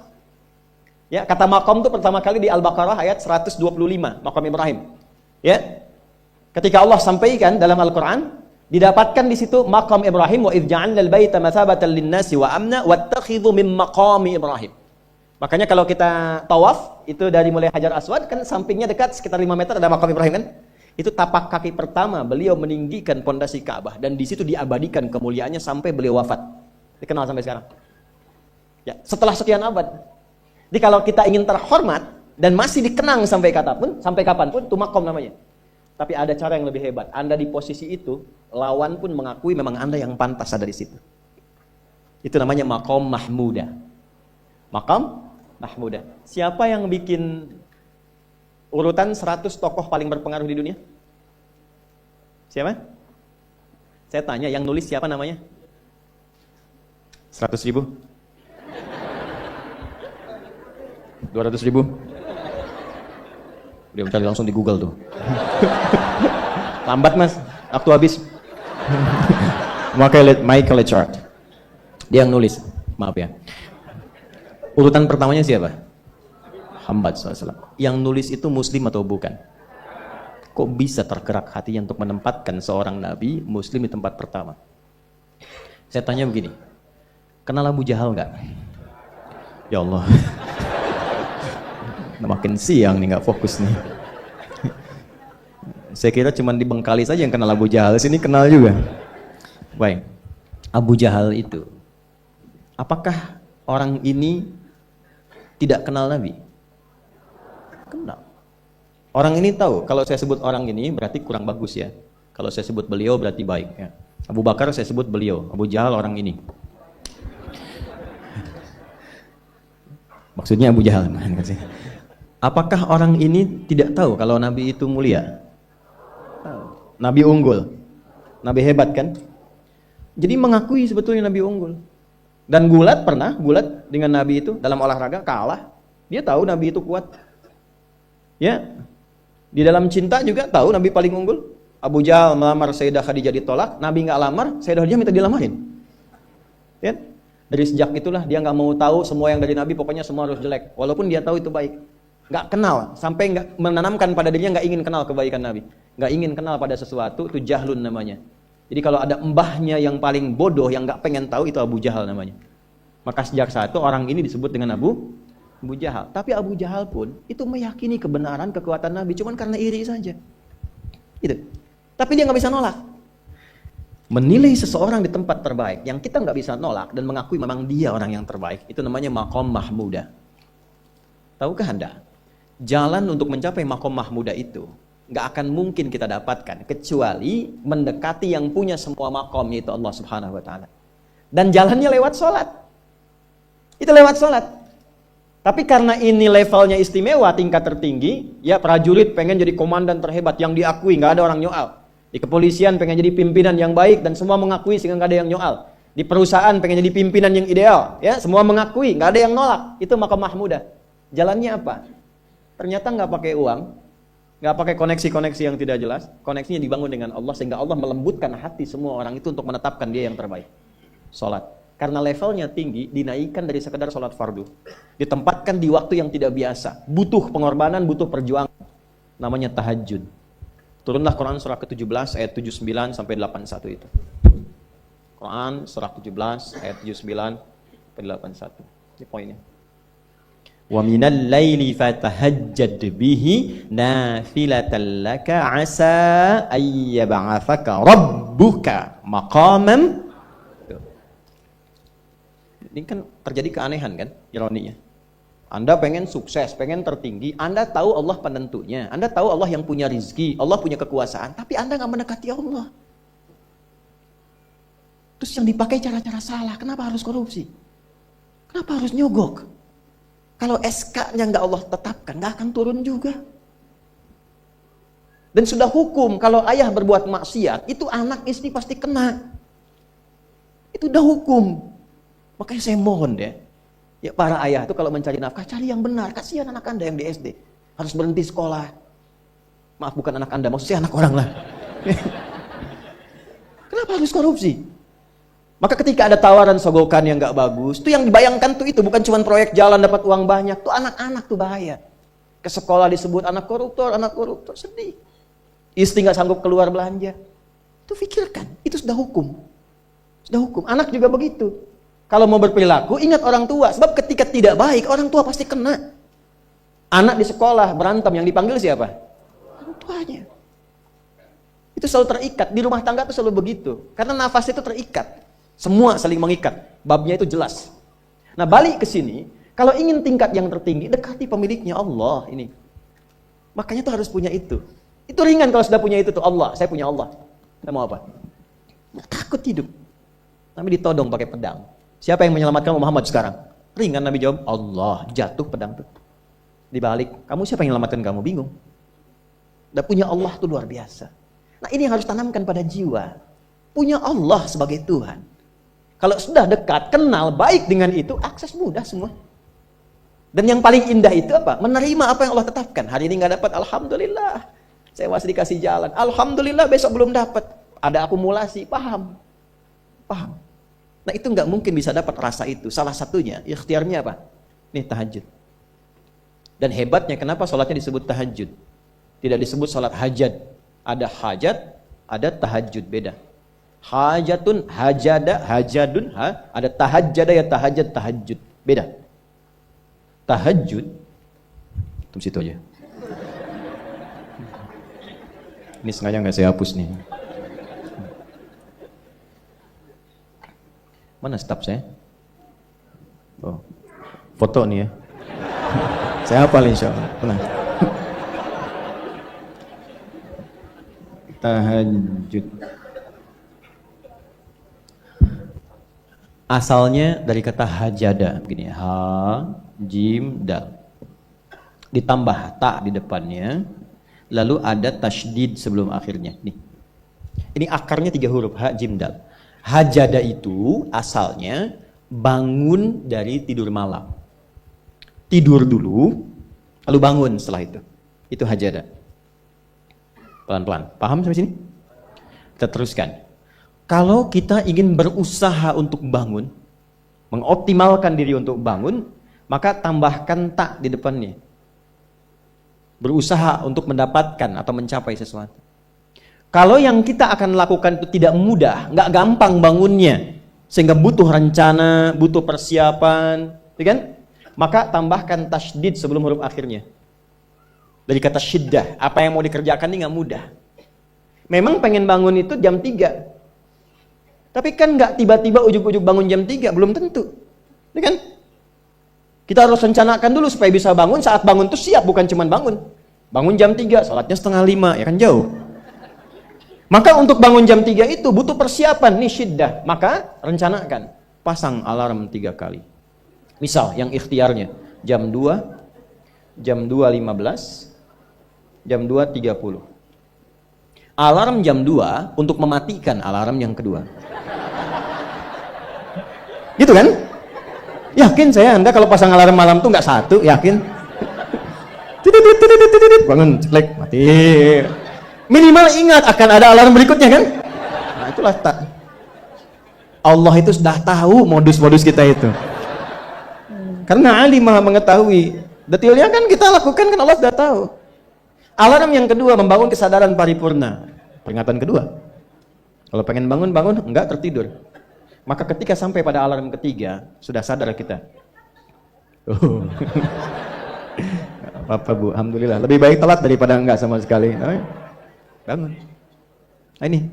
Ya, kata makom tuh pertama kali di Al-Baqarah ayat 125, makom Ibrahim. Ya. Ketika Allah sampaikan dalam Al-Quran, didapatkan di situ maqam Ibrahim, wa idh ja'alna al-baita mathabatan lin-nasi wa amna wattakhidhu min maqami Ibrahim. Makanya kalau kita tawaf, itu dari mulai Hajar Aswad, kan sampingnya dekat sekitar 5 meter ada makam Ibrahim kan? Itu tapak kaki pertama beliau meninggikan pondasi Ka'bah, dan di situ diabadikan kemuliaannya sampai beliau wafat. Dikenal sampai sekarang. Ya, setelah sekian abad. Jadi kalau kita ingin terhormat dan masih dikenang sampai kapanpun, itu makom namanya. Tapi ada cara yang lebih hebat. Anda di posisi itu, lawan pun mengakui memang Anda yang pantas ada di situ. Itu namanya makom mahmuda. Makam mahmuda. Siapa yang bikin urutan 100 tokoh paling berpengaruh di dunia? Siapa? Saya tanya, yang nulis siapa namanya? 100.000? 200.000? Dia mencari langsung di Google tuh. Lambat mas, waktu habis. Michael Chart. Dia yang nulis, maaf ya. Urutan pertamanya siapa? Muhammad SAW. Yang nulis itu muslim atau bukan? Kok bisa tergerak hatinya untuk menempatkan seorang nabi muslim di tempat pertama? Saya tanya begini, kenal Abu Jahal nggak? Ya Allah. Makin siang nih, nggak fokus nih. Saya kira cuma di Bengkali saja yang kenal Abu Jahal, sini kenal juga. Baik, Abu Jahal itu, apakah orang ini tidak kenal Nabi? Kenal. Orang ini tahu, kalau saya sebut orang ini berarti kurang bagus ya. Kalau saya sebut beliau berarti baik ya. Abu Bakar saya sebut beliau, Abu Jahal orang ini. Maksudnya Abu Jahal. Apakah orang ini tidak tahu kalau Nabi itu mulia? Nabi unggul. Nabi hebat kan? Jadi mengakui sebetulnya Nabi unggul. Dan gulat dengan Nabi itu dalam olahraga kalah. Dia tahu Nabi itu kuat. Ya. Di dalam cinta juga tahu Nabi paling unggul. Abu Jahal melamar Sayyidah Khadijah ditolak, Nabi nggak lamar, Sayyidah Khadijah minta dilamarin. Ya. Dari sejak itulah dia nggak mau tahu semua yang dari Nabi, pokoknya semua harus jelek. Walaupun dia tahu itu baik. Nggak kenal, sampai nggak menanamkan pada dirinya nggak ingin kenal kebaikan Nabi. Nggak ingin kenal pada sesuatu, itu jahlun namanya. Jadi kalau ada mbahnya yang paling bodoh, yang nggak pengen tahu, itu Abu Jahal namanya. Maka sejak saat itu orang ini disebut dengan Abu Jahal. Tapi Abu Jahal pun itu meyakini kebenaran, kekuatan Nabi, cuman karena iri saja. Gitu. Tapi dia nggak bisa nolak. Menilai seseorang di tempat terbaik yang kita nggak bisa nolak dan mengakui memang dia orang yang terbaik, itu namanya maqam mahmuda. Tahukah Anda? Jalan untuk mencapai maqam mahmuda itu nggak akan mungkin kita dapatkan kecuali mendekati yang punya semua maqam, yaitu Allah Subhanahu wa taala. Dan jalannya lewat sholat. Itu lewat sholat. Tapi karena ini levelnya istimewa, tingkat tertinggi, ya prajurit pengen jadi komandan terhebat yang diakui, nggak ada orang nyoal. Di kepolisian pengen jadi pimpinan yang baik dan semua mengakui sehingga nggak ada yang nyoal. Di perusahaan pengen jadi pimpinan yang ideal, ya semua mengakui, nggak ada yang nolak. Itu maqam mahmuda. Jalannya apa? Ternyata nggak pakai uang, nggak pakai koneksi-koneksi yang tidak jelas. Koneksinya dibangun dengan Allah sehingga Allah melembutkan hati semua orang itu untuk menetapkan dia yang terbaik. Sholat. Karena levelnya tinggi, dinaikkan dari sekedar sholat fardu. Ditempatkan di waktu yang tidak biasa. Butuh pengorbanan, butuh perjuangan. Namanya tahajud. Turunlah Quran surah ke-17 ayat 79 sampai 81 itu. Quran surah 17 ayat 79 sampai 81. Ini poinnya. Wa minal laili fatahajjad bihi nafilatan laka asa ayyab'atsaka rabbuka maqaman. Ini kan terjadi keanehan kan, ironinya. Anda pengen sukses, pengen tertinggi, Anda tahu Allah penentunya, Anda tahu Allah yang punya rizki, Allah punya kekuasaan, tapi Anda nggak mendekati Allah. Terus yang dipakai cara-cara salah, kenapa harus korupsi? Kenapa harus nyogok? Kalau SK-nya nggak Allah tetapkan, nggak akan turun juga. Dan sudah hukum, kalau ayah berbuat maksiat, itu anak istri pasti kena. Itu udah hukum. Makanya saya mohon deh, ya para ayah itu kalau mencari nafkah, cari yang benar. Kasihan anak Anda yang di SD, harus berhenti sekolah. Maaf, bukan anak Anda, maksudnya anak orang lah. Kenapa harus korupsi? Maka ketika ada tawaran sogokan yang gak bagus, itu yang dibayangkan tuh itu, bukan cuma proyek jalan dapat uang banyak, tuh anak-anak tuh bahaya. Ke sekolah disebut anak koruptor, sedih. Istri gak sanggup keluar belanja. Itu pikirkan, itu sudah hukum. Sudah hukum, anak juga begitu. Kalau mau berperilaku, ingat orang tua. Sebab ketika tidak baik, orang tua pasti kena. Anak di sekolah berantem, yang dipanggil siapa? Orang tuanya. Itu selalu terikat. Di rumah tangga itu selalu begitu. Karena nafas itu terikat. Semua saling mengikat. Babnya itu jelas. Nah, balik ke sini. Kalau ingin tingkat yang tertinggi, dekati pemiliknya Allah ini. Makanya tuh harus punya itu. Itu ringan kalau sudah punya itu tuh. Allah, saya punya Allah. Kita mau apa? Takut hidup. Tapi ditodong pakai pedang. Siapa yang menyelamatkan Muhammad sekarang? Ringan Nabi jawab, Allah. Jatuh pedang tuh. Dibalik, kamu siapa yang menyelamatkan kamu? Bingung. Udah punya Allah tuh luar biasa. Nah, ini yang harus tanamkan pada jiwa. Punya Allah sebagai Tuhan. Kalau sudah dekat, kenal, baik dengan itu, akses mudah semua. Dan yang paling indah itu apa? Menerima apa yang Allah tetapkan. Hari ini nggak dapat, alhamdulillah. Saya masih dikasih jalan. Alhamdulillah, besok belum dapat. Ada akumulasi, paham. Paham. Nah, itu nggak mungkin bisa dapat rasa itu. Salah satunya, ikhtiarnya apa? Nih, tahajud. Dan hebatnya kenapa sholatnya disebut tahajud? Tidak disebut sholat hajat. Ada hajat, ada tahajud, beda. Hajatun, hajada, hajadun, ada tahajjada ya tahajat, tahajud, beda. Tahajud, tunggu situ aja. Ini sengaja nggak saya hapus nih. Mana staf saya? Oh, foto nih ya. Saya hafal insya Allah. Tenang. Tahajud. Asalnya dari kata hajada, begini, ha, jim, dal. Ditambah ta di depannya, lalu ada tasydid sebelum akhirnya. Nih. Ini akarnya 3 huruf, ha, jim, dal. Hajada itu asalnya bangun dari tidur malam. Tidur dulu, lalu bangun setelah itu. Itu hajada. Pelan-pelan. Paham sampai sini? Kita teruskan. Kalau kita ingin berusaha untuk bangun, mengoptimalkan diri untuk bangun, maka tambahkan tak di depannya. Berusaha untuk mendapatkan atau mencapai sesuatu. Kalau yang kita akan lakukan itu tidak mudah, nggak gampang bangunnya, sehingga butuh rencana, butuh persiapan, ya kan? Maka tambahkan tasydid sebelum huruf akhirnya. Dari kata syiddah, apa yang mau dikerjakan ini nggak mudah. Memang pengen bangun itu jam 3. Tapi kan nggak tiba-tiba ujuk-ujuk bangun jam 3, belum tentu. Ya kan? Kita harus rencanakan dulu supaya bisa bangun, saat bangun itu siap, bukan cuma bangun. Bangun jam 3, sholatnya 4:30, ya kan jauh. Maka untuk bangun jam 3 itu butuh persiapan, nih syiddah. Maka rencanakan, pasang alarm 3 kali. Misal yang ikhtiarnya jam 2, jam 2.15, jam 2.30. Alarm jam 2 untuk mematikan alarm yang kedua. Gitu kan? Yakin saya Anda kalau pasang alarm malam tuh nggak satu, yakin? Bangun, ceklek, mati. Minimal ingat akan ada alarm berikutnya kan? Nah, itulah tak. Allah itu sudah tahu modus-modus kita itu. Karena alim maha mengetahui. Detailnya kan kita lakukan kan Allah sudah tahu. Alarm yang kedua membangun kesadaran paripurna. Peringatan kedua. Kalau pengen bangun, enggak tertidur. Maka ketika sampai pada alarm ketiga, sudah sadar kita. Oh. Apa-apa Bu, alhamdulillah. Lebih baik telat daripada enggak sama sekali. Bangun. Nah ini.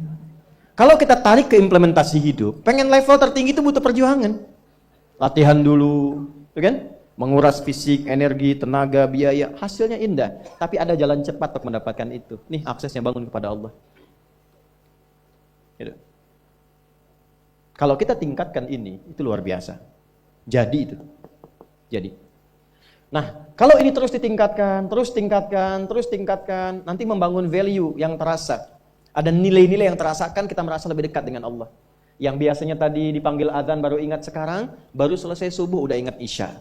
Kalau kita tarik ke implementasi hidup, pengen level tertinggi itu butuh perjuangan. Latihan dulu, kan? Menguras fisik, energi, tenaga, biaya, hasilnya indah. Tapi ada jalan cepat untuk mendapatkan itu. Nih aksesnya bangun kepada Allah. Gitu. Kalau kita tingkatkan ini, itu luar biasa. Jadi itu. Jadi. Nah, kalau ini terus ditingkatkan, terus tingkatkan, nanti membangun value yang terasa. Ada nilai-nilai yang terasakan, kita merasa lebih dekat dengan Allah. Yang biasanya tadi dipanggil azan baru ingat sekarang, baru selesai subuh udah ingat isya.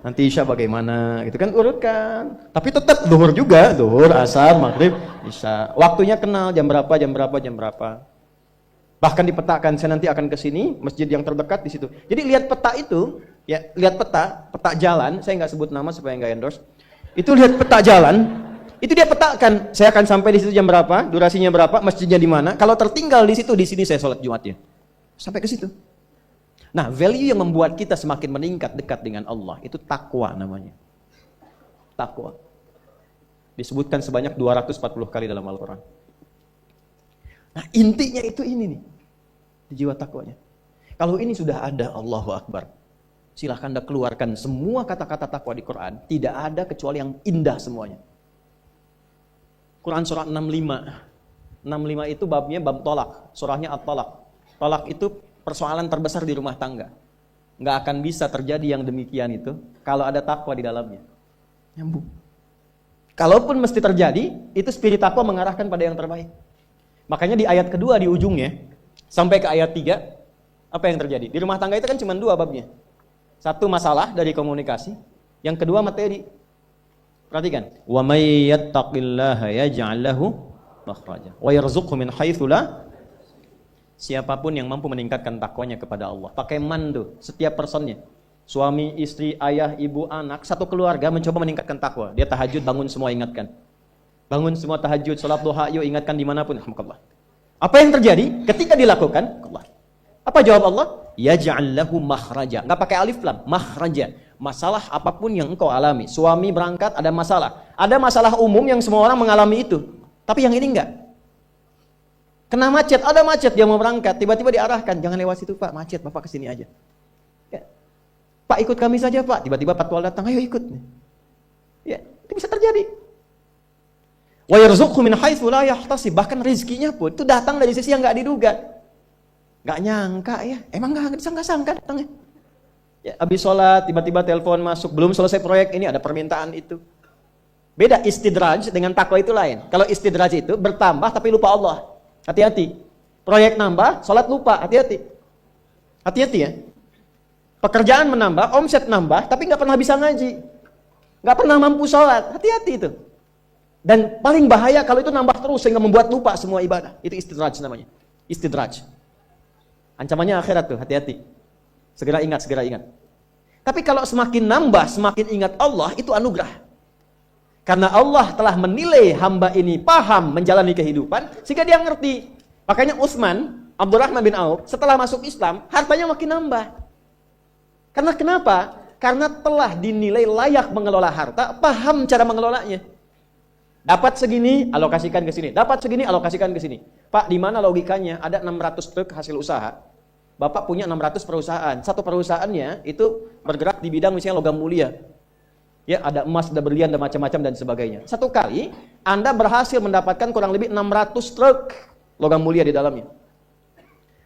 Nanti isya bagaimana, gitu kan, urutkan. Tapi tetap zuhur juga, zuhur, asar, maghrib, isya. Waktunya kenal, jam berapa. Bahkan dipetakan, saya nanti akan ke sini, masjid yang terdekat di situ. Jadi lihat peta itu, ya lihat peta jalan, saya nggak sebut nama supaya nggak endorse. Itu lihat peta jalan, itu dia petakan, saya akan sampai di situ jam berapa, durasinya berapa, masjidnya di mana. Kalau tertinggal di situ, di sini saya sholat Jumatnya. Sampai ke situ. Nah, value yang membuat kita semakin meningkat dekat dengan Allah itu takwa namanya. Takwa. Disebutkan sebanyak 240 kali dalam Al-Quran. Nah, intinya itu ini nih. Jiwa takwanya. Kalau ini sudah ada, Allahu Akbar. Silahkan Anda keluarkan semua kata-kata takwa di Quran. Tidak ada kecuali yang indah semuanya. Quran surah 65. 65 itu babnya bab tolak. Surahnya At-Tolak. Tolak itu persoalan terbesar di rumah tangga. Nggak akan bisa terjadi yang demikian itu kalau ada takwa di dalamnya. Nyambung. Kalaupun mesti terjadi, itu spirit takwa mengarahkan pada yang terbaik. Makanya di ayat kedua di ujungnya, sampai ke ayat 3, apa yang terjadi? Di rumah tangga itu kan cuma 2 babnya. Satu masalah dari komunikasi, yang kedua materi. Perhatikan. Wa may yattaqillaha yaj'al lahu makhraja wa yarzuqhu min haitsu la. Siapapun yang mampu meningkatkan takwanya kepada Allah, pakai man tuh, setiap personnya. Suami, istri, ayah, ibu, anak, satu keluarga mencoba meningkatkan takwa. Dia tahajud, bangun semua ingatkan. Bangun semua tahajud, salat duha, yuk ingatkan dimanapun. Alhamdulillah. Apa yang terjadi ketika dilakukan? Allah. Apa jawab Allah? Yaj'al lahu makhraja. Enggak pakai alif lam, makhraja. Masalah apapun yang engkau alami. Suami berangkat ada masalah. Ada masalah umum yang semua orang mengalami itu. Tapi yang ini enggak. Kena macet, ada macet dia mau berangkat, tiba-tiba diarahkan, jangan lewat situ Pak, macet, Bapak kesini aja. Ya. Pak ikut kami saja Pak, tiba-tiba patwal datang, ayo ikut. Ya, itu bisa terjadi. Wa yarzuqhu min haitsu la yahtasib, bahkan rezekinya pun itu datang dari sisi yang enggak diduga. Enggak nyangka ya, emang enggak disangka-sangka datangnya. Ya, habis sholat, tiba-tiba telepon masuk, belum selesai proyek ini ada permintaan itu. Beda istidraj dengan takwa itu lain. Kalau istidraj itu bertambah tapi lupa Allah. Hati-hati. Proyek nambah, sholat lupa. Hati-hati. Hati-hati ya. Pekerjaan menambah, omset nambah, tapi nggak pernah bisa ngaji. Nggak pernah mampu sholat. Hati-hati itu. Dan paling bahaya kalau itu nambah terus sehingga membuat lupa semua ibadah. Itu istidraj namanya. Istidraj. Ancamannya akhirat tuh, hati-hati. Segera ingat, segera ingat. Tapi kalau semakin nambah, semakin ingat Allah, itu anugerah. Karena Allah telah menilai hamba ini paham menjalani kehidupan, sehingga dia ngerti. Makanya Utsman, Abdurrahman bin Auf, setelah masuk Islam, hartanya makin nambah. Karena kenapa? Karena telah dinilai layak mengelola harta, paham cara mengelolanya. Dapat segini, alokasikan ke sini. Dapat segini, alokasikan ke sini. Pak, di mana logikanya? Ada 600 truk hasil usaha. Bapak punya 600 perusahaan. Satu perusahaannya itu bergerak di bidang misalnya logam mulia. Ya, ada emas, ada berlian, ada macam-macam dan sebagainya. Satu kali, Anda berhasil mendapatkan kurang lebih 600 truk logam mulia di dalamnya.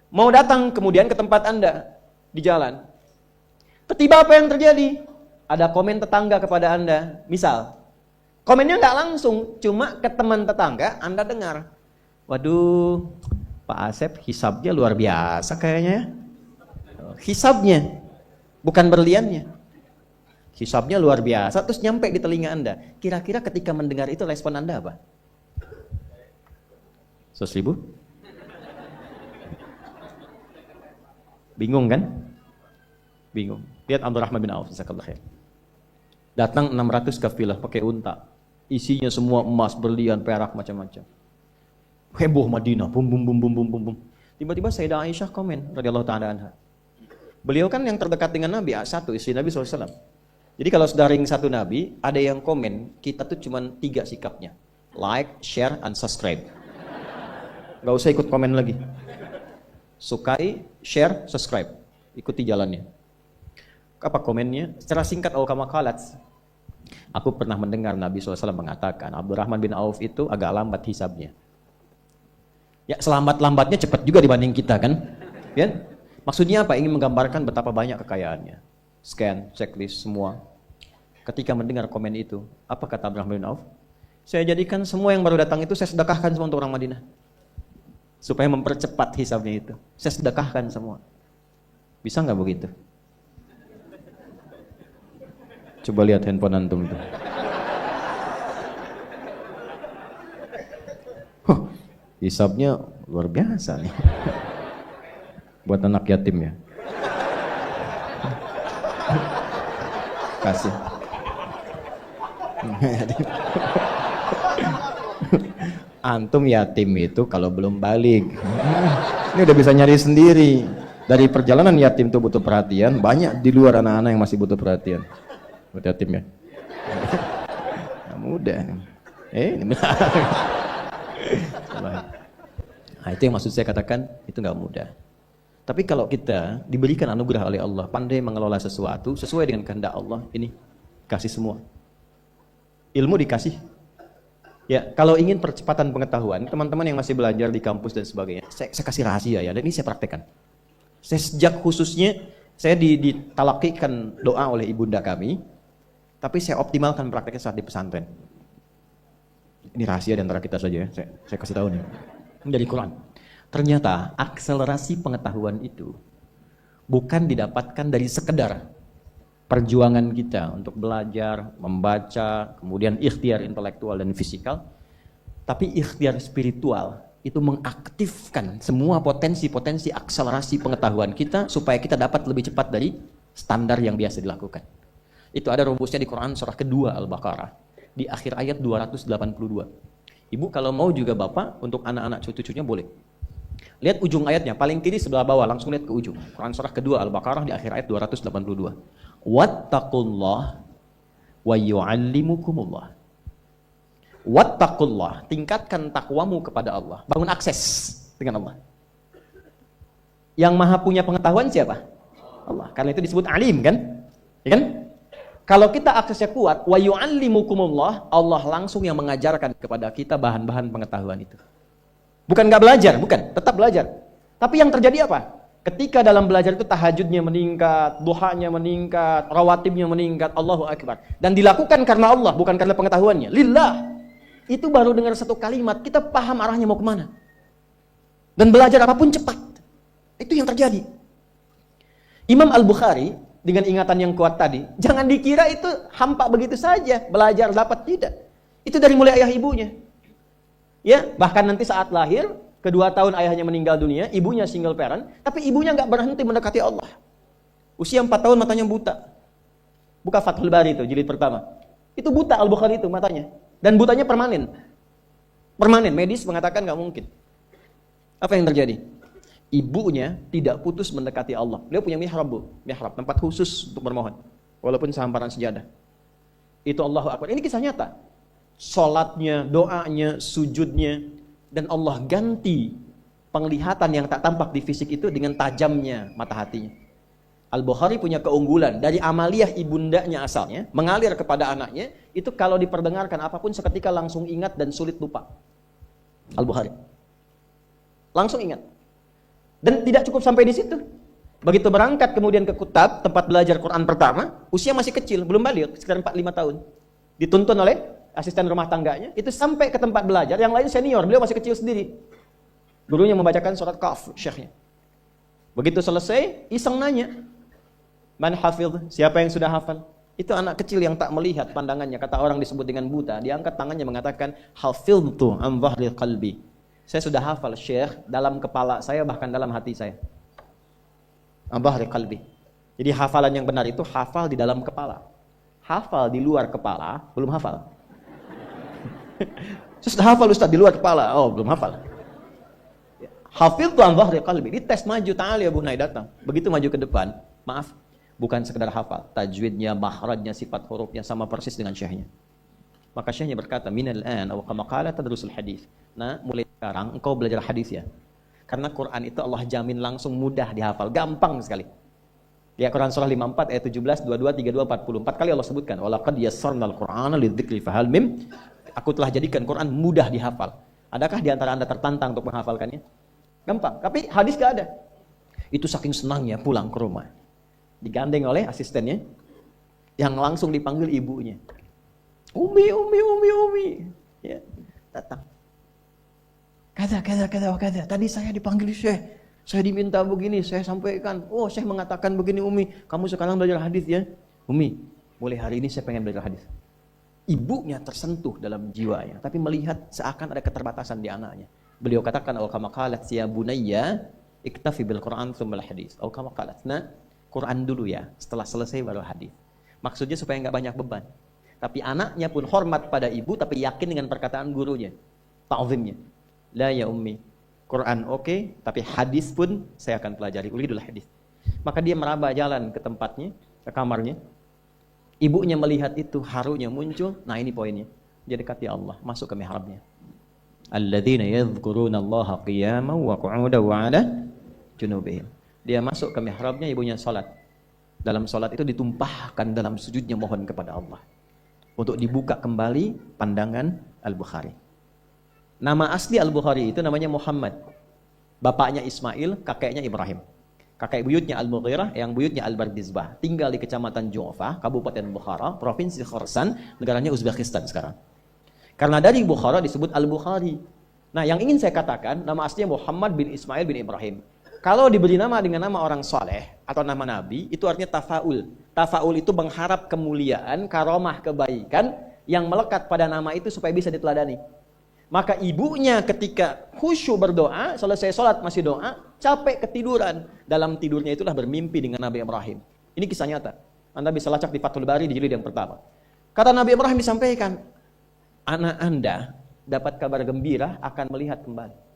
Mau datang kemudian ke tempat Anda di jalan. Tiba-tiba apa yang terjadi? Ada komen tetangga kepada Anda. Misal, komennya nggak langsung, cuma ke teman tetangga Anda dengar. Waduh, Pak Asep hisabnya luar biasa kayaknya. Hisabnya, bukan berliannya. Hisabnya luar biasa, terus nyampe di telinga Anda. Kira-kira ketika mendengar itu respon Anda apa? 100.000? Bingung kan? Bingung. Lihat Abdurrahman bin Auf, jazakallahu khair. Datang 600 kafilah pakai unta. Isinya semua emas, berlian, perak, macam-macam. Heboh Madinah, bum bum bum bum bum bum bum. Tiba-tiba Sayyidah Aisyah komen radhiyallahu ta'ala anha. Beliau kan yang terdekat dengan Nabi, satu istri Nabi SAW. Jadi kalau sudah ring satu Nabi, ada yang komen, kita tuh cuma 3 sikapnya. Like, share, and subscribe. Gak usah ikut komen lagi. Sukai, share, subscribe. Ikuti jalannya. Apa komennya? Secara singkat, al-kamakalat. Aku pernah mendengar Nabi SAW mengatakan, Abdurrahman bin Auf itu agak lambat hisabnya. Ya, selambat-lambatnya cepat juga dibanding kita kan? Ya? Maksudnya apa? Ingin menggambarkan betapa banyak kekayaannya. Scan, checklist, semua. Ketika mendengar komen itu, apa kata Abdurrahman bin Auf? Saya jadikan semua yang baru datang itu saya sedekahkan semua untuk orang Madinah. Supaya mempercepat hisabnya itu. Saya sedekahkan semua. Bisa nggak begitu? Coba lihat handphone antum itu. Hisabnya luar biasa nih. Buat anak yatim ya. Kasih. Antum yatim itu kalau belum balik. Ini udah bisa nyari sendiri. Dari perjalanan yatim itu butuh perhatian, banyak di luar anak-anak yang masih butuh perhatian. Buat yatim ya. Nah, mudah. Ini benar. Nah, itu yang maksud saya katakan, itu nggak mudah. Tapi kalau kita diberikan anugerah oleh Allah, pandai mengelola sesuatu sesuai dengan kehendak Allah, ini kasih semua. Ilmu dikasih. Ya, kalau ingin percepatan pengetahuan, teman-teman yang masih belajar di kampus dan sebagainya, saya kasih rahasia ya, dan ini saya praktekkan. Saya sejak khususnya, saya ditalakikan doa oleh ibunda kami, tapi saya optimalkan prakteknya saat di pesantren. Ini rahasia di antara kita saja ya, saya kasih tahu nih. Ini dari Quran. Ternyata akselerasi pengetahuan itu bukan didapatkan dari sekedar perjuangan kita untuk belajar, membaca, kemudian ikhtiar intelektual dan fisikal, tapi ikhtiar spiritual itu mengaktifkan semua potensi-potensi akselerasi pengetahuan kita supaya kita dapat lebih cepat dari standar yang biasa dilakukan. Itu ada rumusnya di Quran surah kedua Al-Baqarah di akhir ayat 282. Ibu kalau mau juga bapak untuk anak-anak cucu-cucunya boleh. Lihat ujung ayatnya, paling kiri sebelah bawah, langsung lihat ke ujung. Quran surah kedua Al-Baqarah di akhir ayat 282. Wattaqullah wa yu'allimukumullah. Wattaqullah, tingkatkan takwamu kepada Allah. Bangun akses dengan Allah. Yang maha punya pengetahuan siapa? Allah. Karena itu disebut alim kan? Ya kan? Kalau kita aksesnya kuat, wa yu'allimukumullah, Allah langsung yang mengajarkan kepada kita bahan-bahan pengetahuan itu. Bukan nggak belajar, bukan, tetap belajar. Tapi yang terjadi apa? Ketika dalam belajar itu tahajudnya meningkat, duhanya meningkat, rawatibnya meningkat, Allahu Akbar. Dan dilakukan karena Allah, bukan karena pengetahuannya. Lillah. Itu baru dengar satu kalimat, kita paham arahnya mau kemana. Dan belajar apapun cepat. Itu yang terjadi. Imam Al-Bukhari, dengan ingatan yang kuat tadi, jangan dikira itu hampa begitu saja, belajar dapat, tidak. Itu dari mulai ayah ibunya. Ya, bahkan nanti saat lahir, kedua tahun ayahnya meninggal dunia, ibunya single parent, tapi ibunya nggak berhenti mendekati Allah. Usia 4 tahun matanya buta. Buka Fathul Bari itu, jilid pertama. Itu buta Al-Bukhari itu matanya. Dan butanya permanen. Permanen, medis mengatakan nggak mungkin. Apa yang terjadi? Ibunya tidak putus mendekati Allah. Beliau punya mihrab, mihrab, tempat khusus untuk bermohon. Walaupun sehamparan sejadah. Itu Allahu Akbar. Ini kisah nyata. Salatnya, doanya, sujudnya, dan Allah ganti penglihatan yang tak tampak di fisik itu dengan tajamnya mata hatinya. Al-Bukhari punya keunggulan dari amaliyah ibundanya asalnya, mengalir kepada anaknya, itu kalau diperdengarkan apapun seketika langsung ingat dan sulit lupa. Al-Bukhari. Langsung ingat. Dan tidak cukup sampai di situ. Begitu berangkat kemudian ke Kutab, tempat belajar Quran pertama, usia masih kecil, belum balik, sekitar 4-5 tahun. Dituntun oleh asisten rumah tangganya, itu sampai ke tempat belajar, yang lain senior, beliau masih kecil sendiri. Gurunya membacakan surat Kahf, syekhnya. Begitu selesai, iseng nanya, man hafidh, siapa yang sudah hafal? Itu anak kecil yang tak melihat pandangannya, kata orang disebut dengan buta, dia angkat tangannya mengatakan, hafidhtu an dhahri qalbi. Saya sudah hafal syekh, dalam kepala saya, bahkan dalam hati saya. An dhahri qalbi. Jadi hafalan yang benar itu hafal di dalam kepala. Hafal di luar kepala, belum hafal. Saya sudah hafal Ustaz, di luar kepala, oh belum hafal. Hafidhtu an dhahri qalbi, di tes maju, ta'al ya bunai datang. Begitu maju ke depan, maaf, bukan sekedar hafal, tajwidnya, mahrajnya, sifat hurufnya sama persis dengan syekhnya. Maka syekhnya berkata, minal an aw kama qala tadrusul hadis. Nah, mulai sekarang engkau belajar hadis ya. Karena Quran itu Allah jamin langsung mudah dihafal, gampang sekali. Ya, Quran surah 54 ayat 17, 22, 32, 44 kali Allah sebutkan, walaqad yassarnal Qur'ana lidzikri fahal mim. Aku telah jadikan Quran mudah dihafal. Adakah di antara Anda tertantang untuk menghafalkannya? Gampang, tapi hadis gak ada. Itu saking senangnya pulang ke rumah. Digandeng oleh asistennya yang langsung dipanggil ibunya. Umi. Ya, datang. Kata. Tadi saya dipanggil Syekh. Saya diminta begini, saya sampaikan. Oh, Syekh mengatakan begini, Umi. Kamu sekarang belajar hadis ya? Umi, mulai hari ini saya pengen belajar hadis. Ibunya tersentuh dalam jiwanya, tapi melihat seakan ada keterbatasan di anaknya. Beliau katakan, "Aw kama qalat ya bunayya, iktafi bil Qur'an tsumma al hadis." Aw kama qalat. Nah, Quran dulu ya, setelah selesai baru hadis. Maksudnya supaya enggak banyak beban. Tapi anaknya pun hormat pada ibu, tapi yakin dengan perkataan gurunya, ta'zimnya. La ya ummi, Quran oke, tapi hadis pun saya akan pelajari. Uridul hadis. Maka dia meraba jalan ke tempatnya, ke kamarnya. Ibunya melihat itu, harunya muncul. Nah ini poinnya. Dia dekati Allah, masuk ke mihrabnya. Alladzina yadhkuruna Allaha qiyaman wa qu'udan wa 'ala junubihim. Dia masuk ke mihrabnya, ibunya salat. Dalam salat itu ditumpahkan dalam sujudnya mohon kepada Allah untuk dibuka kembali pandangan Al-Bukhari. Nama asli Al-Bukhari itu namanya Muhammad. Bapaknya Ismail, kakeknya Ibrahim. Kakek buyutnya Al-Mughirah, yang buyutnya Al-Bardizbah. Tinggal di Kecamatan Ju'fah, Kabupaten Bukhara, Provinsi Khorasan, negaranya Uzbekistan sekarang. Karena dari Bukhara disebut Al-Bukhari. Nah, yang ingin saya katakan, nama aslinya Muhammad bin Ismail bin Ibrahim. Kalau diberi nama dengan nama orang soleh atau nama nabi, itu artinya tafaul. Tafaul itu mengharap kemuliaan, karomah, kebaikan yang melekat pada nama itu supaya bisa diteladani. Maka ibunya ketika khusyuk berdoa, selesai sholat masih doa, capek ketiduran. Dalam tidurnya itulah bermimpi dengan Nabi Ibrahim. Ini kisah nyata. Anda bisa lacak di Fathul Bari di jilid yang pertama. Kata Nabi Ibrahim disampaikan, anak Anda dapat kabar gembira akan melihat kembali.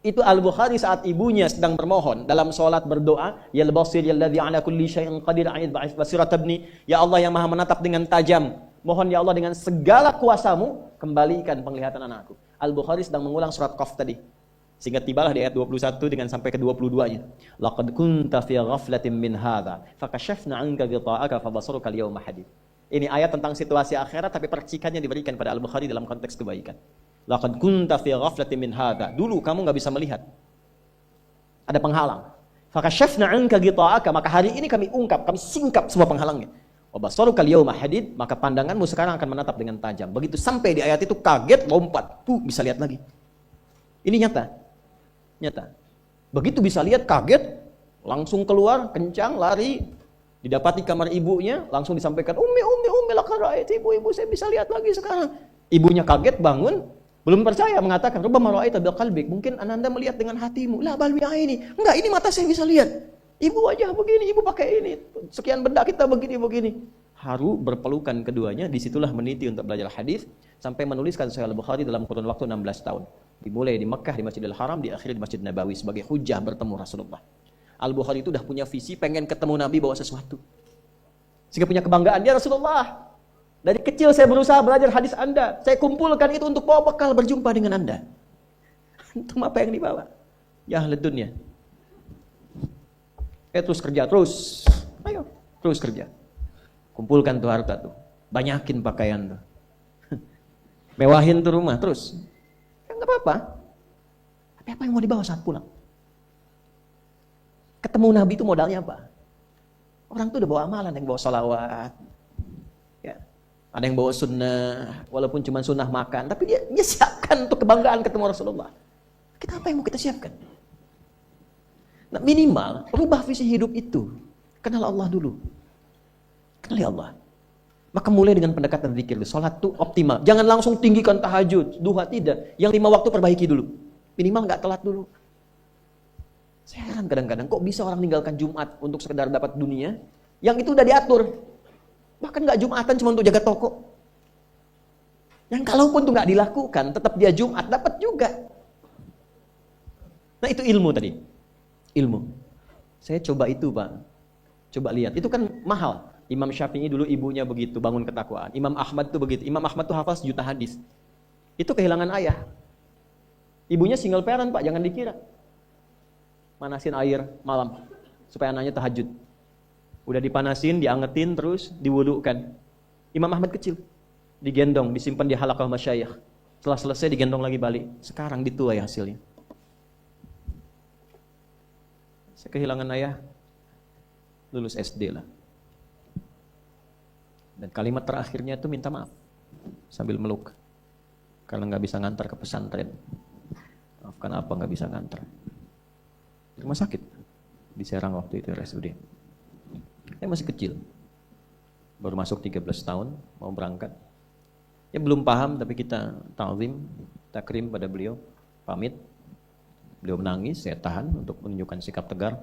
Itu Al-Bukhari saat ibunya sedang bermohon dalam sholat berdoa, ya al-basir alladhi ala kulli syai'in qadir a'id ba'ith basirat ibni, ya Allah yang maha menatap dengan tajam, mohon ya Allah dengan segala kuasamu kembalikan penglihatan anakku. Al-Bukhari sedang mengulang surat Qaf tadi. Sehingga tibalah di ayat 21 dengan sampai ke 22-nya. Laqad kunta fi ghaflatin min hadza fakashafna 'anka ghita'aka fabasaruka al-yawma hadid. Ini ayat tentang situasi akhirat tapi percikannya diberikan pada Al-Bukhari dalam konteks kebaikan. Laqad kunta fi ghaflatin min hadza. Dulu kamu enggak bisa melihat. Ada penghalang. Fakashafna 'anka ghita'aka, maka hari ini kami ungkap, kami singkap semua penghalangnya. Wa basaruka al-yawma hadid, maka pandanganmu sekarang akan menatap dengan tajam. Begitu sampai di ayat itu kaget, lompat, bisa lihat lagi. Ini nyata. Nyata. Begitu bisa lihat kaget, langsung keluar, kencang, lari. Didapati kamar ibunya, langsung disampaikan, Umi, laqad ra'aitu, ibu, saya bisa lihat lagi sekarang. Ibunya kaget, bangun, belum percaya, mengatakan, rubbama ra'aita bil qalbik, mungkin Anda melihat dengan hatimu. La bal bi aini. Enggak, ini mata saya bisa lihat. Ibu wajah begini, ibu pakai ini. Sekian benda kita begini. Haru berpelukan keduanya, disitulah meniti untuk belajar hadis sampai menuliskan Sahih Al-Bukhari dalam kurun waktu 16 tahun. Dimulai di Mekkah, di Masjidil Haram, di akhir di Masjid Nabawi sebagai hujjah bertemu Rasulullah. Al-Bukhari itu udah punya visi pengen ketemu Nabi bawa sesuatu. Sehingga punya kebanggaan, dia Rasulullah. Dari kecil saya berusaha belajar hadis Anda. Saya kumpulkan itu untuk bawa bekal berjumpa dengan Anda. Antum apa yang dibawa? Ya ahli dunia. Terus kerja, terus. Ayo, terus kerja. Kumpulkan tuh harta tuh. Banyakin pakaian tuh. Mewahin tuh rumah, terus. Ya enggak apa-apa. Tapi apa yang mau dibawa saat pulang? Ketemu Nabi itu modalnya apa? Orang tuh udah bawa amalan, ada yang bawa sholawat, ya. Ada yang bawa sunnah, walaupun cuma sunnah makan, tapi dia siapkan untuk kebanggaan ketemu Rasulullah. Kita apa yang mau kita siapkan? Nah, minimal rubah visi hidup itu. Kenal Allah dulu. Kenali Allah. Maka mulai dengan pendekatan zikir. Salat tuh optimal. Jangan langsung tinggikan tahajud, duha, tidak. Yang 5 waktu perbaiki dulu. Minimal nggak telat dulu. Saya heran kadang-kadang kok bisa orang meninggalkan Jumat untuk sekedar dapat dunia, yang itu udah diatur. Bahkan nggak Jumatan cuma untuk jaga toko. Yang kalaupun itu nggak dilakukan, tetap dia Jumat dapat juga. Nah itu ilmu tadi. Ilmu. Saya coba itu Pak. Coba lihat. Itu kan mahal. Imam Syafi'i dulu ibunya begitu, bangun ketakwaan. Imam Ahmad tuh begitu. Imam Ahmad tuh hafal 1 juta hadis. Itu kehilangan ayah. Ibunya single parent Pak, jangan dikira. Manasin air malam supaya anaknya tahajud. Udah dipanasin, diangetin, terus diwudukan. Imam Ahmad kecil, digendong, disimpan di halaqah masyayikh. Setelah selesai digendong lagi balik. Sekarang dituai hasilnya. Saya kehilangan ayah, lulus SD lah. Dan kalimat terakhirnya itu minta maaf sambil meluk karena nggak bisa ngantar ke pesantren. Maafkan apa nggak bisa ngantar. Rumah sakit di Serang waktu itu RSUD. Saya masih kecil, baru masuk 13 tahun, mau berangkat. Ya belum paham, tapi kita ta'zim, takrim pada beliau, pamit. Beliau menangis, saya tahan untuk menunjukkan sikap tegar.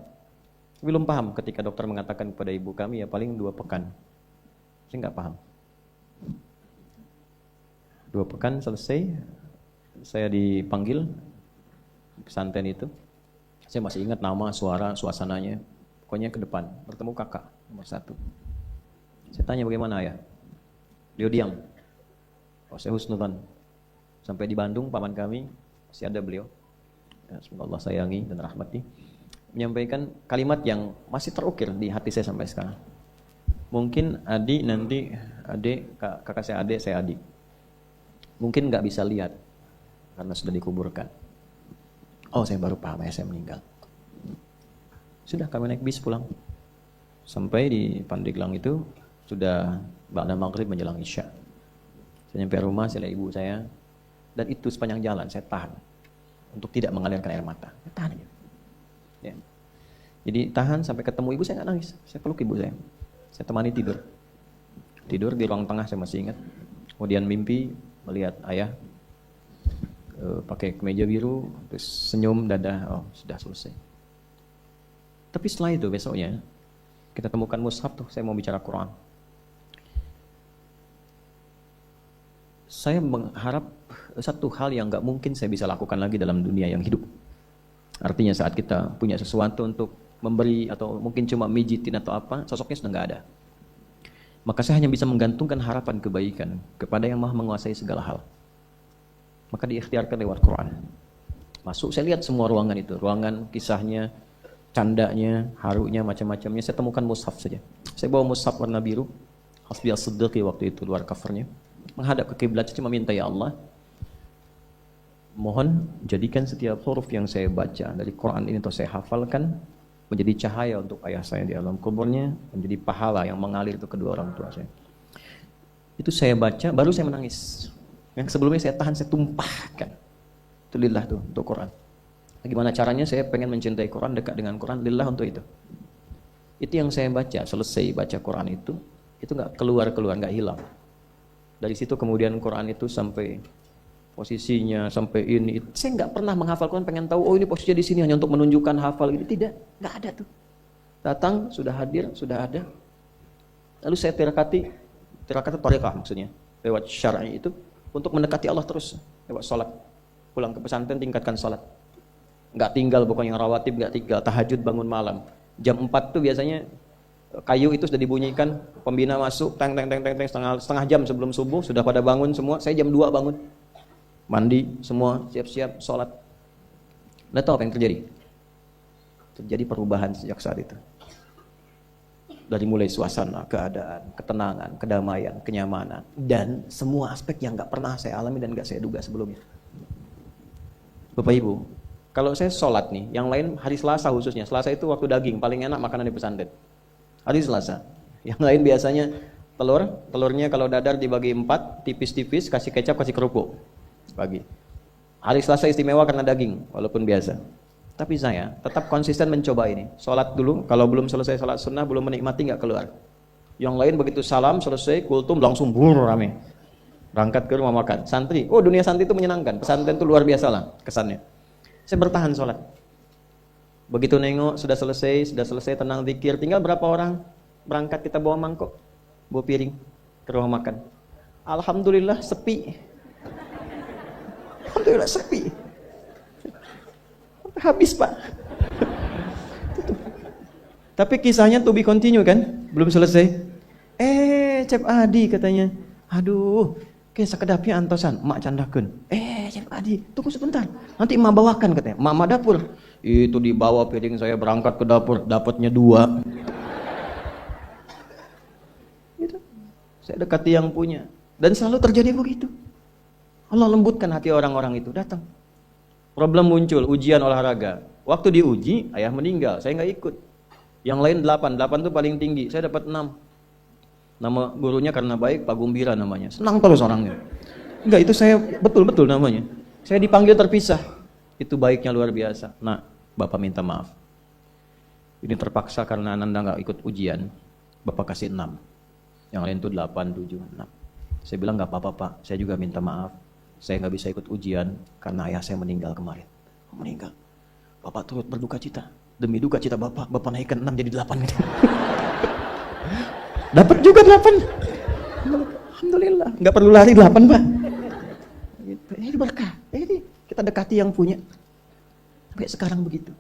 Belum paham ketika dokter mengatakan kepada ibu kami ya paling 2 pekan. Saya nggak paham. 2 pekan selesai, saya dipanggil pesantren itu. Saya masih ingat nama, suara, suasananya. Pokoknya ke depan, bertemu kakak nomor 1. Saya tanya bagaimana ya? Beliau diam. Oh, saya husnudzon. Sampai di Bandung, paman kami, masih ada beliau. Ya, semoga Allah sayangi dan rahmati. Menyampaikan kalimat yang masih terukir di hati saya sampai sekarang. Mungkin adik nanti, kakak saya adik. Mungkin nggak bisa lihat karena sudah dikuburkan. Oh, saya baru paham, saya meninggal. Sudah kami naik bis pulang. Sampai di Pandeglang itu sudah ba'da maghrib menjelang isya. Saya nyampe rumah, saya lihat ibu saya, dan itu sepanjang jalan saya tahan untuk tidak mengalirkan air mata. Saya tahan aja. Ya. Jadi tahan sampai ketemu ibu, saya nggak nangis. Saya peluk ibu saya. Saya temani tidur. Tidur di ruang tengah, saya masih ingat. Kemudian mimpi melihat ayah pakai kemeja biru, terus senyum, dadah, oh sudah selesai. Tapi setelah itu besoknya kita temukan mushaf tuh, saya mau bicara Quran. Saya mengharap satu hal yang nggak mungkin saya bisa lakukan lagi dalam dunia yang hidup. Artinya saat kita punya sesuatu untuk memberi atau mungkin cuma mijitin atau apa, sosoknya sudah nggak ada. Maka saya hanya bisa menggantungkan harapan kebaikan kepada yang maha menguasai segala hal. Maka diikhtiarkan lewat Quran. Masuk, saya lihat semua ruangan itu, ruangan kisahnya, candanya, harunya, macam-macamnya. Saya temukan mushaf saja. Saya bawa mushaf warna biru, Hasbi As-Siddiqi waktu itu, luar covernya. Menghadap ke kiblat, cuma minta, ya Allah, mohon jadikan setiap huruf yang saya baca dari Quran ini atau saya hafalkan menjadi cahaya untuk ayah saya di alam kuburnya, menjadi pahala yang mengalir untuk kedua orang tua saya. Itu saya baca, baru saya menangis. Yang sebelumnya saya tahan, saya tumpahkan. Itu lillah tuh, untuk Quran. Bagaimana caranya saya pengen mencintai Quran, dekat dengan Quran, lillah untuk itu. Itu yang saya baca, selesai baca Quran itu nggak keluar, nggak hilang. Dari situ kemudian Quran itu sampai posisinya, sampai ini. Saya nggak pernah menghafal Quran, pengen tahu, oh ini posisinya di sini hanya untuk menunjukkan hafal gitu. Tidak, nggak ada tuh. Datang, sudah hadir, sudah ada. Lalu saya tirakati thariqah maksudnya, lewat syar'i itu, untuk mendekati Allah terus, lewat sholat. Pulang ke pesantren, tingkatkan sholat. Nggak tinggal, pokoknya rawatib nggak tinggal, tahajud bangun malam. Jam 4 tuh biasanya kayu itu sudah dibunyikan, pembina masuk, teng setengah jam sebelum subuh, sudah pada bangun semua. Saya jam 2 bangun. Mandi, semua siap-siap, sholat. Anda tahu apa yang terjadi? Terjadi perubahan sejak saat itu. Dari mulai suasana, keadaan, ketenangan, kedamaian, kenyamanan, dan semua aspek yang gak pernah saya alami dan gak saya duga sebelumnya. Bapak Ibu, kalau saya sholat nih, yang lain hari Selasa khususnya, Selasa itu waktu daging, paling enak makanan di pesantren. Hari Selasa. Yang lain biasanya telurnya kalau dadar dibagi 4, tipis-tipis, kasih kecap, kasih kerupuk. Pagi. Hari Selasa istimewa karena daging, walaupun biasa. Tapi saya tetap konsisten mencoba ini. Sholat dulu, kalau belum selesai sholat sunnah, belum menikmati, nggak keluar. Yang lain begitu salam, selesai, kultum, langsung rame. Berangkat ke rumah makan. Santri, oh dunia santri itu menyenangkan. Pesantren itu luar biasa lah kesannya. Saya bertahan sholat. Begitu nengok, sudah selesai, tenang zikir. Tinggal berapa orang berangkat, kita bawa mangkok, bawa piring ke rumah makan. Alhamdulillah sepi. Alhamdulillah sepi. Habis Pak. Tapi kisahnya to be continue kan? Belum selesai. Cep Adi katanya. Aduh, kayak sekedapnya antosan. Mak candakeun. Cep Adi, tunggu sebentar. Nanti emak bawakan katanya. Mak dapur. Itu dibawa piring saya berangkat ke dapur, dapatnya 2. Gitu. Saya dekati yang punya. Dan selalu terjadi begitu. Allah lembutkan hati orang-orang itu, datang. Problem muncul, ujian olahraga. Waktu diuji, ayah meninggal, saya nggak ikut. Yang lain 8 itu paling tinggi, saya dapat 6. Nama gurunya karena baik, Pak Gumbira namanya. Senang terus orangnya. Enggak, itu saya betul-betul namanya. Saya dipanggil terpisah. Itu baiknya luar biasa. Nah, Bapak minta maaf. Ini terpaksa karena Ananda nggak ikut ujian. Bapak kasih 6. Yang lain itu 8, 7, 6. Saya bilang nggak apa-apa Pak, saya juga minta maaf. Saya nggak bisa ikut ujian karena ayah saya meninggal kemarin. Meninggal. Bapak turut berduka cita. Demi duka cita Bapak naikkan 6 jadi 8 gitu. Dapat juga 8. Alhamdulillah. Nggak perlu lari 8 Pak. Gitu. Ini berkah. Ini kita dekati yang punya. Sampai sekarang begitu.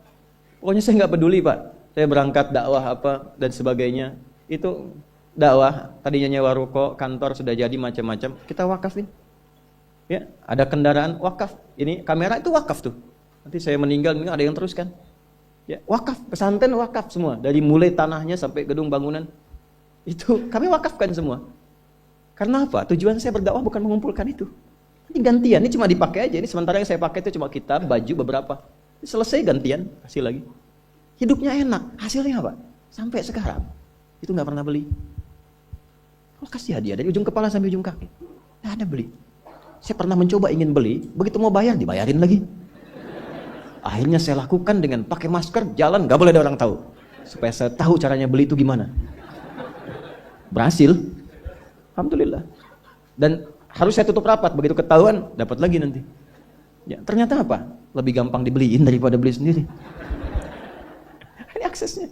Pokoknya saya nggak peduli Pak. Saya berangkat dakwah apa dan sebagainya. Itu dakwah, tadinya nyewa ruko, kantor sudah jadi macam-macam. Kita wakafin. Ya, ada kendaraan wakaf. Ini kamera itu wakaf tuh. Nanti saya meninggal ini ada yang teruskan. Ya, wakaf, pesantren wakaf semua. Dari mulai tanahnya sampai gedung bangunan. Itu kami wakafkan semua. Karena apa? Tujuan saya berdakwah bukan mengumpulkan itu. Ini gantian, ini cuma dipakai aja. Ini sementara yang saya pakai itu cuma kitab, baju beberapa. Selesai gantian, kasih lagi. Hidupnya enak, hasilnya apa? Sampai sekarang itu nggak pernah beli. Kalau kasih hadiah dari ujung kepala sampai ujung kaki, nggak ada beli. Saya pernah mencoba ingin beli, begitu mau bayar dibayarin lagi. Akhirnya saya lakukan dengan pakai masker, jalan nggak boleh ada orang tahu, supaya saya tahu caranya beli itu gimana. Berhasil, alhamdulillah. Dan harus saya tutup rapat, begitu ketahuan dapat lagi nanti. Ya, ternyata apa? Lebih gampang dibeliin daripada beli sendiri. Ini aksesnya.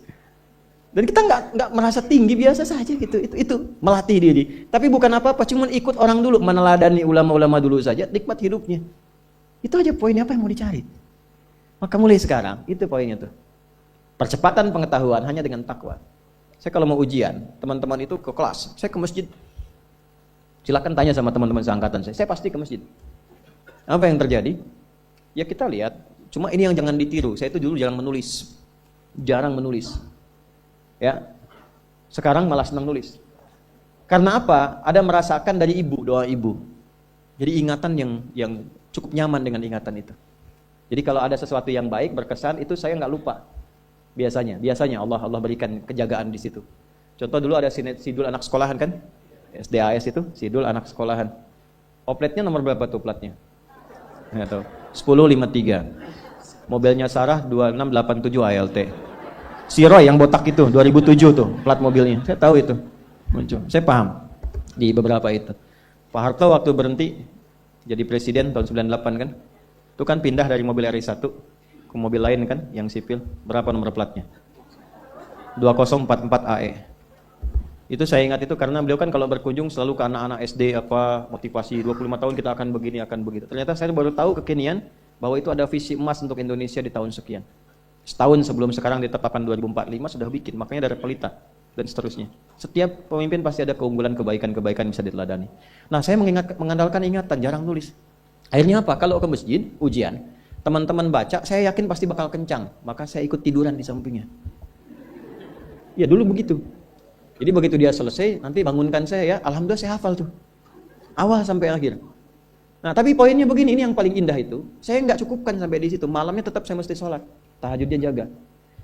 Dan kita nggak merasa tinggi, biasa saja gitu. Itu melatih diri. Tapi bukan apa-apa, cuma ikut orang dulu, meneladani ulama-ulama dulu saja, nikmat hidupnya. Itu aja poinnya, apa yang mau dicari. Maka mulai sekarang, itu poinnya tuh. Percepatan pengetahuan hanya dengan takwa. Saya kalau mau ujian, teman-teman itu ke kelas, saya ke masjid. Silakan tanya sama teman-teman seangkatan saya pasti ke masjid. Apa yang terjadi? Ya kita lihat, cuma ini yang jangan ditiru. Saya itu dulu jarang menulis. Ya, sekarang malah senang nulis. Karena apa? Ada merasakan dari ibu, doa ibu. Jadi ingatan yang cukup nyaman dengan ingatan itu. Jadi kalau ada sesuatu yang baik berkesan, itu saya nggak lupa. Biasanya Allah berikan kejagaan di situ. Contoh dulu ada sidul anak sekolahan kan? SDAS itu, sidul anak sekolahan. Opletnya nomor berapa tuh platnya? Nggak tahu. 1053. Mobilnya Sarah 2687 ALT. Si Roy yang botak itu 2007 tuh plat mobilnya. Saya tahu itu. Muncul. Saya paham di beberapa itu. Pak Harto waktu berhenti jadi presiden tahun 98 kan? Itu kan pindah dari mobil RI1 ke mobil lain kan yang sipil. Berapa nomor platnya? 2044 AE. Itu saya ingat itu karena beliau kan kalau berkunjung selalu ke anak-anak SD apa motivasi 25 tahun kita akan begini akan begitu. Ternyata saya baru tahu kekinian bahwa itu ada visi emas untuk Indonesia di tahun sekian. Setahun sebelum sekarang ditetapkan 2045 sudah bikin, makanya dari pelita dan seterusnya. Setiap pemimpin pasti ada keunggulan kebaikan-kebaikan yang bisa diteladani. Nah, saya mengandalkan ingatan, jarang nulis. Akhirnya apa? Kalau ke masjid ujian, teman-teman baca, saya yakin pasti bakal kencang, maka saya ikut tiduran di sampingnya. Ya dulu begitu. Jadi begitu dia selesai, nanti bangunkan saya ya, alhamdulillah saya hafal tuh. Awal sampai akhir. Nah tapi poinnya begini, ini yang paling indah itu, saya nggak cukupkan sampai di situ, malamnya tetap saya mesti sholat, tahajudnya jaga.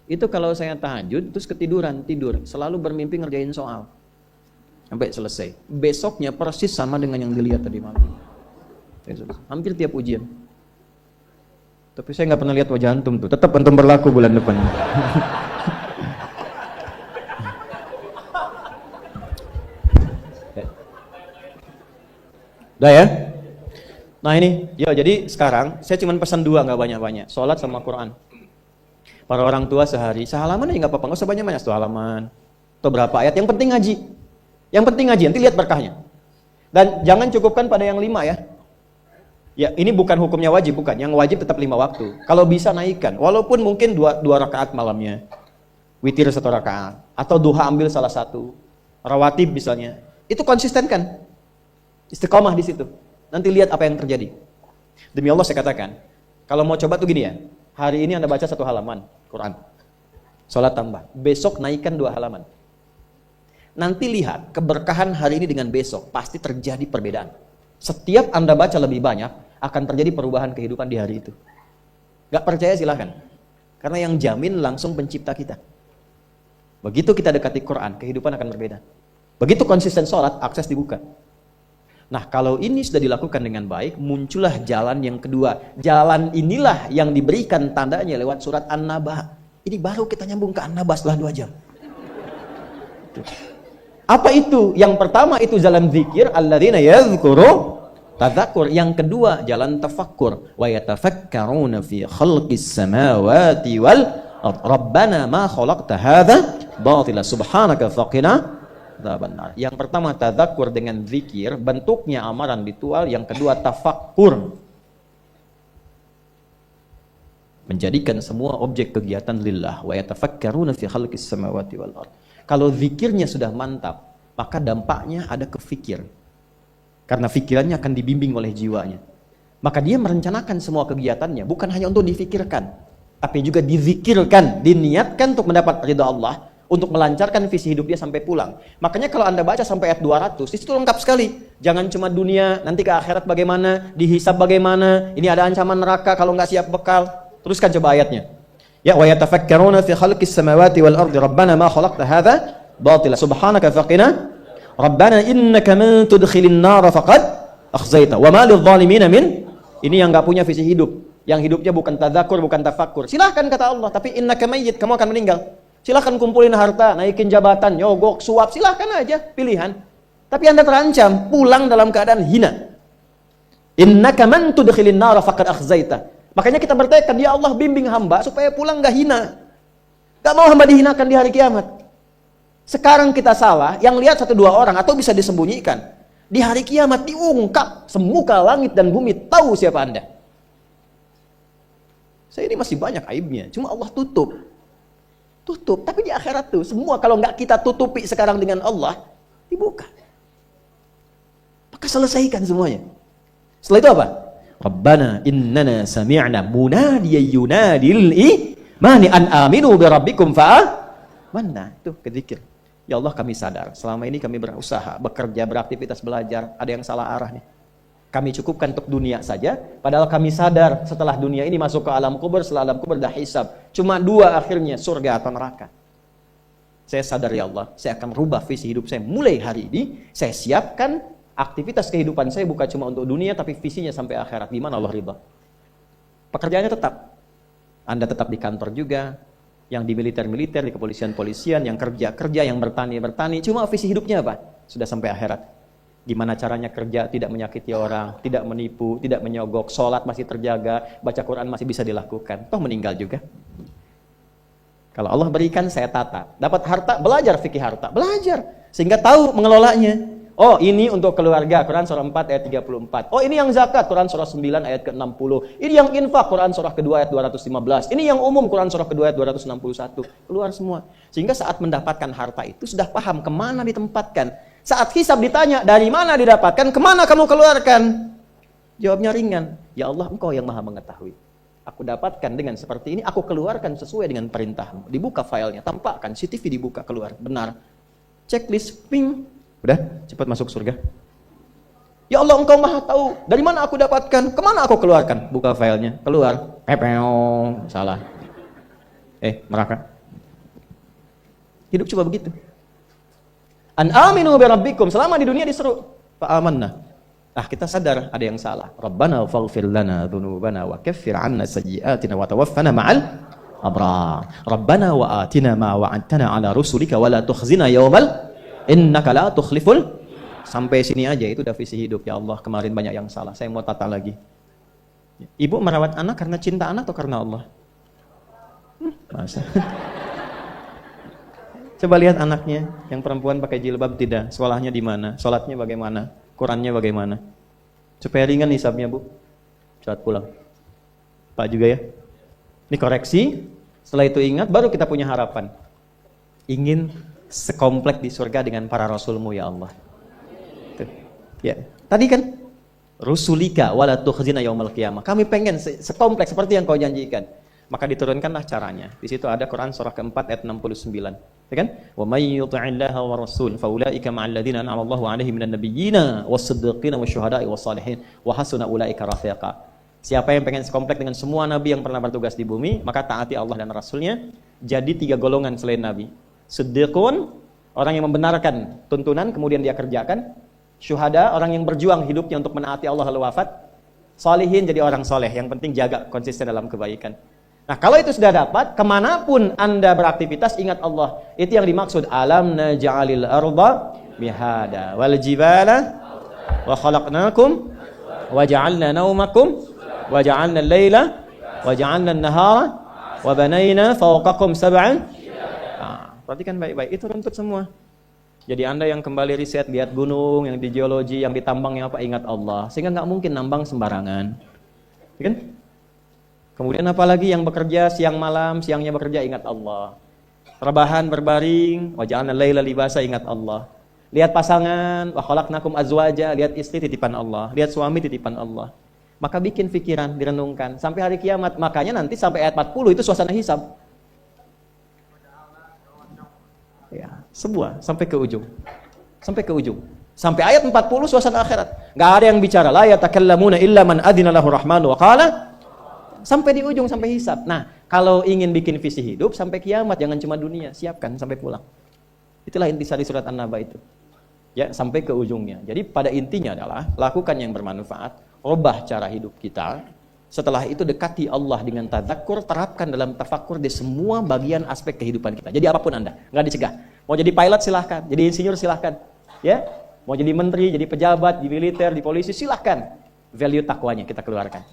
Itu kalau saya tahajud, terus ketiduran, tidur, selalu bermimpi ngerjain soal. Sampai selesai. Besoknya persis sama dengan yang dilihat tadi malam. Hampir tiap ujian. Tapi saya nggak pernah lihat wajah antum tuh, tetap antum berlaku bulan depan. Udah ya? Nah ini, ya jadi sekarang saya cuma pesan dua, nggak banyak-banyak. Sholat sama Quran. Para orang tua sehari, sehalaman aja nggak apa-apa, nggak usah banyak-banyak, satu halaman. Atau berapa ayat, yang penting ngaji. Yang penting ngaji, nanti lihat berkahnya. Dan jangan cukupkan pada yang 5 ya. Ya ini bukan hukumnya wajib, bukan. Yang wajib tetap 5 waktu. Kalau bisa naikkan, walaupun mungkin 2 rakaat malamnya. Witir 1 rakaat. Atau duha ambil salah satu. Rawatib misalnya. Itu konsisten kan? Istiqomah di situ. Nanti lihat apa yang terjadi. Demi Allah saya katakan, kalau mau coba tuh gini ya. Hari ini Anda baca 1 halaman Quran. Sholat tambah. Besok naikkan 2 halaman. Nanti lihat keberkahan hari ini dengan besok pasti terjadi perbedaan. Setiap Anda baca lebih banyak akan terjadi perubahan kehidupan di hari itu. Gak percaya silahkan. Karena yang jamin langsung pencipta kita. Begitu kita dekati Quran, kehidupan akan berbeda. Begitu konsisten sholat, akses dibuka. Nah kalau ini sudah dilakukan dengan baik, muncullah jalan yang kedua. Jalan inilah yang diberikan tandanya lewat surat An-Naba. Ini baru kita nyambung ke An-Naba setelah 2 jam. Apa itu? Yang pertama itu jalan zikir, alladzina yadhkuru tadzakur. Yang kedua jalan tafakkur, wa yatafakkaruna fi khalqis samawati wal ard. Rabbana ma khalaqta hadza batila subhanaka faqina. Benar. Yang pertama tadzakur dengan zikir, bentuknya amaran ritual. Yang kedua tafakkur. menjadikan semua objek kegiatan lillah wa yatafakkaruna fi khalqis samawati wal ard. Kalau zikirnya sudah mantap, maka dampaknya ada ke fikir. Karena fikirannya akan dibimbing oleh jiwanya. Maka dia merencanakan semua kegiatannya bukan hanya untuk difikirkan, tapi juga dizikirkan, diniatkan untuk mendapat ridha Allah, untuk melancarkan visi hidup dia sampai pulang. Makanya kalau Anda baca sampai ayat 200, itu lengkap sekali. Jangan cuma dunia, nanti ke akhirat bagaimana, dihisab bagaimana, ini ada ancaman neraka kalau nggak siap bekal. Teruskan coba ayatnya. Ya, wa yatafakkaruna fi khalqis samawati wal ardi rabbana ma khalaqta hadza batila subhanaka faqina rabbana innaka man tudkhilin nar faqad akhzaita wa ma lidh-dhalimin min. Ini yang nggak punya visi hidup, yang hidupnya bukan tadzakur, bukan tafakkur. Silahkan kata Allah, tapi innaka mayyit, kamu akan meninggal. Silahkan kumpulin harta, naikin jabatan, nyogok, suap, silahkan aja, pilihan. Tapi Anda terancam pulang dalam keadaan hina. Innaka man tudkhilin nar faqad akhzaita. Makanya kita bertekad, ya Allah bimbing hamba supaya pulang gak hina. Gak mau hamba dihinakan di hari kiamat. Sekarang kita salah, yang lihat 1-2 orang atau bisa disembunyikan. Di hari kiamat diungkap, semuka langit dan bumi tahu siapa Anda. Saya ini masih banyak aibnya, cuma Allah tutup. Tutup, tapi di akhirat tuh semua kalau nggak kita tutupi sekarang dengan Allah, dibuka. Maka selesaikan semuanya. Setelah itu apa? Rabbana innana sami'na munadiyan yunadi lil imani an aminu bi rabbikum fa'amanna. Itu kezikir. Ya Allah, kami sadar selama ini kami berusaha, bekerja, beraktivitas, belajar, ada yang salah arah nih. Kami cukupkan untuk dunia saja, padahal kami sadar setelah dunia ini masuk ke alam kubur, setelah alam kubur dah hisab. Cuma 2 akhirnya, surga atau neraka. Saya sadar ya Allah, saya akan rubah visi hidup saya mulai hari ini. Saya siapkan aktivitas kehidupan saya bukan cuma untuk dunia, tapi visinya sampai akhirat. Gimana Allah ridha? Pekerjaannya tetap. Anda tetap di kantor juga, yang di militer-militer, di kepolisian-polisian, yang kerja-kerja, yang bertani-bertani. Cuma visi hidupnya apa? Sudah sampai akhirat. Gimana caranya kerja tidak menyakiti orang, tidak menipu, tidak menyogok, sholat masih terjaga, baca Quran masih bisa dilakukan. Toh meninggal juga. Kalau Allah berikan, saya tata. Dapat harta, belajar fikih harta. Belajar. Sehingga tahu mengelolanya. Oh, ini untuk keluarga, Quran surah 4 ayat 34. Oh, ini yang zakat, Quran surah 9 ayat ke-60. Ini yang infak, Quran surah kedua ayat 215. Ini yang umum, Quran surah kedua ayat 261. Keluar semua. Sehingga saat mendapatkan harta itu sudah paham kemana ditempatkan. Saat hisab ditanya, dari mana didapatkan, kemana kamu keluarkan? Jawabnya ringan. Ya Allah, Engkau yang maha mengetahui. Aku dapatkan dengan seperti ini, aku keluarkan sesuai dengan perintahmu. Dibuka filenya, tampakkan, CCTV dibuka, keluar. Benar. Checklist, ping. Udah, cepat masuk surga. Ya Allah, Engkau maha tahu. Dari mana aku dapatkan? Kemana aku keluarkan? Buka filenya, keluar. Pepeng, salah. Neraka. Hidup coba begitu. An aminu bi rabbikum. Selama di dunia diseru, fa'amanna. Kita sadar ada yang salah. Rabbana faghfir lana dzunubana wa kaffir 'anna sayyi'atina wa tawaffana ma'al abrar. Rabbana wa atina ma wa'adtana 'ala rusulika wa la tukhzina yaumal innaka la tukhliful. Sampai sini aja itu udah visi hidup. Ya Allah, kemarin banyak yang salah, saya mau tata lagi. Ibu merawat anak karena cinta anak atau karena Allah? Masa? Coba lihat anaknya, yang perempuan pakai jilbab tidak, sekolahnya di mana, sholatnya bagaimana, Qurannya bagaimana. Supaya ringan hisabnya, Bu. Saat pulang. Pak juga ya. Ini koreksi, setelah itu ingat, baru kita punya harapan. Ingin sekomplek di surga dengan para rasulmu, ya Allah. Tuh. Ya. Tadi kan rusulika wala tukhzina yaumal qiyamah. Kami pengen sekomplek seperti yang kau janjikan. Maka diturunkanlah caranya. Di situ ada Quran surah keempat ayat 69. Ya kan? Wa may yuti'illaha wa rasul fa ulaika ma'al ladzina an'ama Allahu 'alaihim minan nabiyyina was-siddiqina wasyuhada'i was-shalihin wa hasuna ulaika rafiqa. Siapa yang pengen sekomplek dengan semua nabi yang pernah bertugas di bumi, maka taati Allah dan Rasulnya. Jadi 3 golongan selain nabi. Siddiqun, orang yang membenarkan tuntunan kemudian dia kerjakan. Syuhada, orang yang berjuang hidupnya untuk menaati Allah lalu wafat. Salihin, jadi orang soleh, yang penting jaga konsisten dalam kebaikan. Nah, kalau itu sudah dapat, kemanapun Anda beraktivitas, ingat Allah. Itu yang dimaksud. Alam naj'alil arda mihada wal jibala wa khalaqnakum wa ja'alna naumakum wa ja'alna al-laila wa ja'alna an-nahara wa banayna fawqakum sab'an. Perhatikan baik-baik, itu runtut semua. Jadi Anda yang kembali riset, lihat gunung, yang di geologi, yang ditambang, yang apa, ingat Allah. Sehingga nggak mungkin nambang sembarangan. Ya kan? Kemudian apalagi yang bekerja siang malam, siangnya bekerja, ingat Allah. Rebahan berbaring, wa ja'alna laila libasa, ingat Allah. Lihat pasangan, wa khalaqnakum azwaja, lihat istri titipan Allah, lihat suami titipan Allah. Maka bikin pikiran, direnungkan sampai hari kiamat. Makanya nanti sampai ayat 40 itu suasana hisab. Ya, semua sampai ke ujung. Sampai ke ujung. Sampai ayat 40 suasana akhirat. Enggak ada yang bicara, la yatakallamuna illa man adzina lahu rahmanu wa qala, sampai di ujung, sampai hisab. Nah, kalau ingin bikin visi hidup sampai kiamat, jangan cuma dunia, siapkan sampai pulang. Itulah intisari surat An-Naba itu. Ya, sampai ke ujungnya. Jadi pada intinya adalah lakukan yang bermanfaat, rubah cara hidup kita. Setelah itu dekati Allah dengan tadzakkur, terapkan dalam tafakkur di semua bagian aspek kehidupan kita. Jadi apapun Anda, nggak dicegah. Mau jadi pilot silahkan, jadi insinyur silahkan. Ya, mau jadi menteri, jadi pejabat, di militer, di polisi silahkan. Value takwanya kita keluarkan.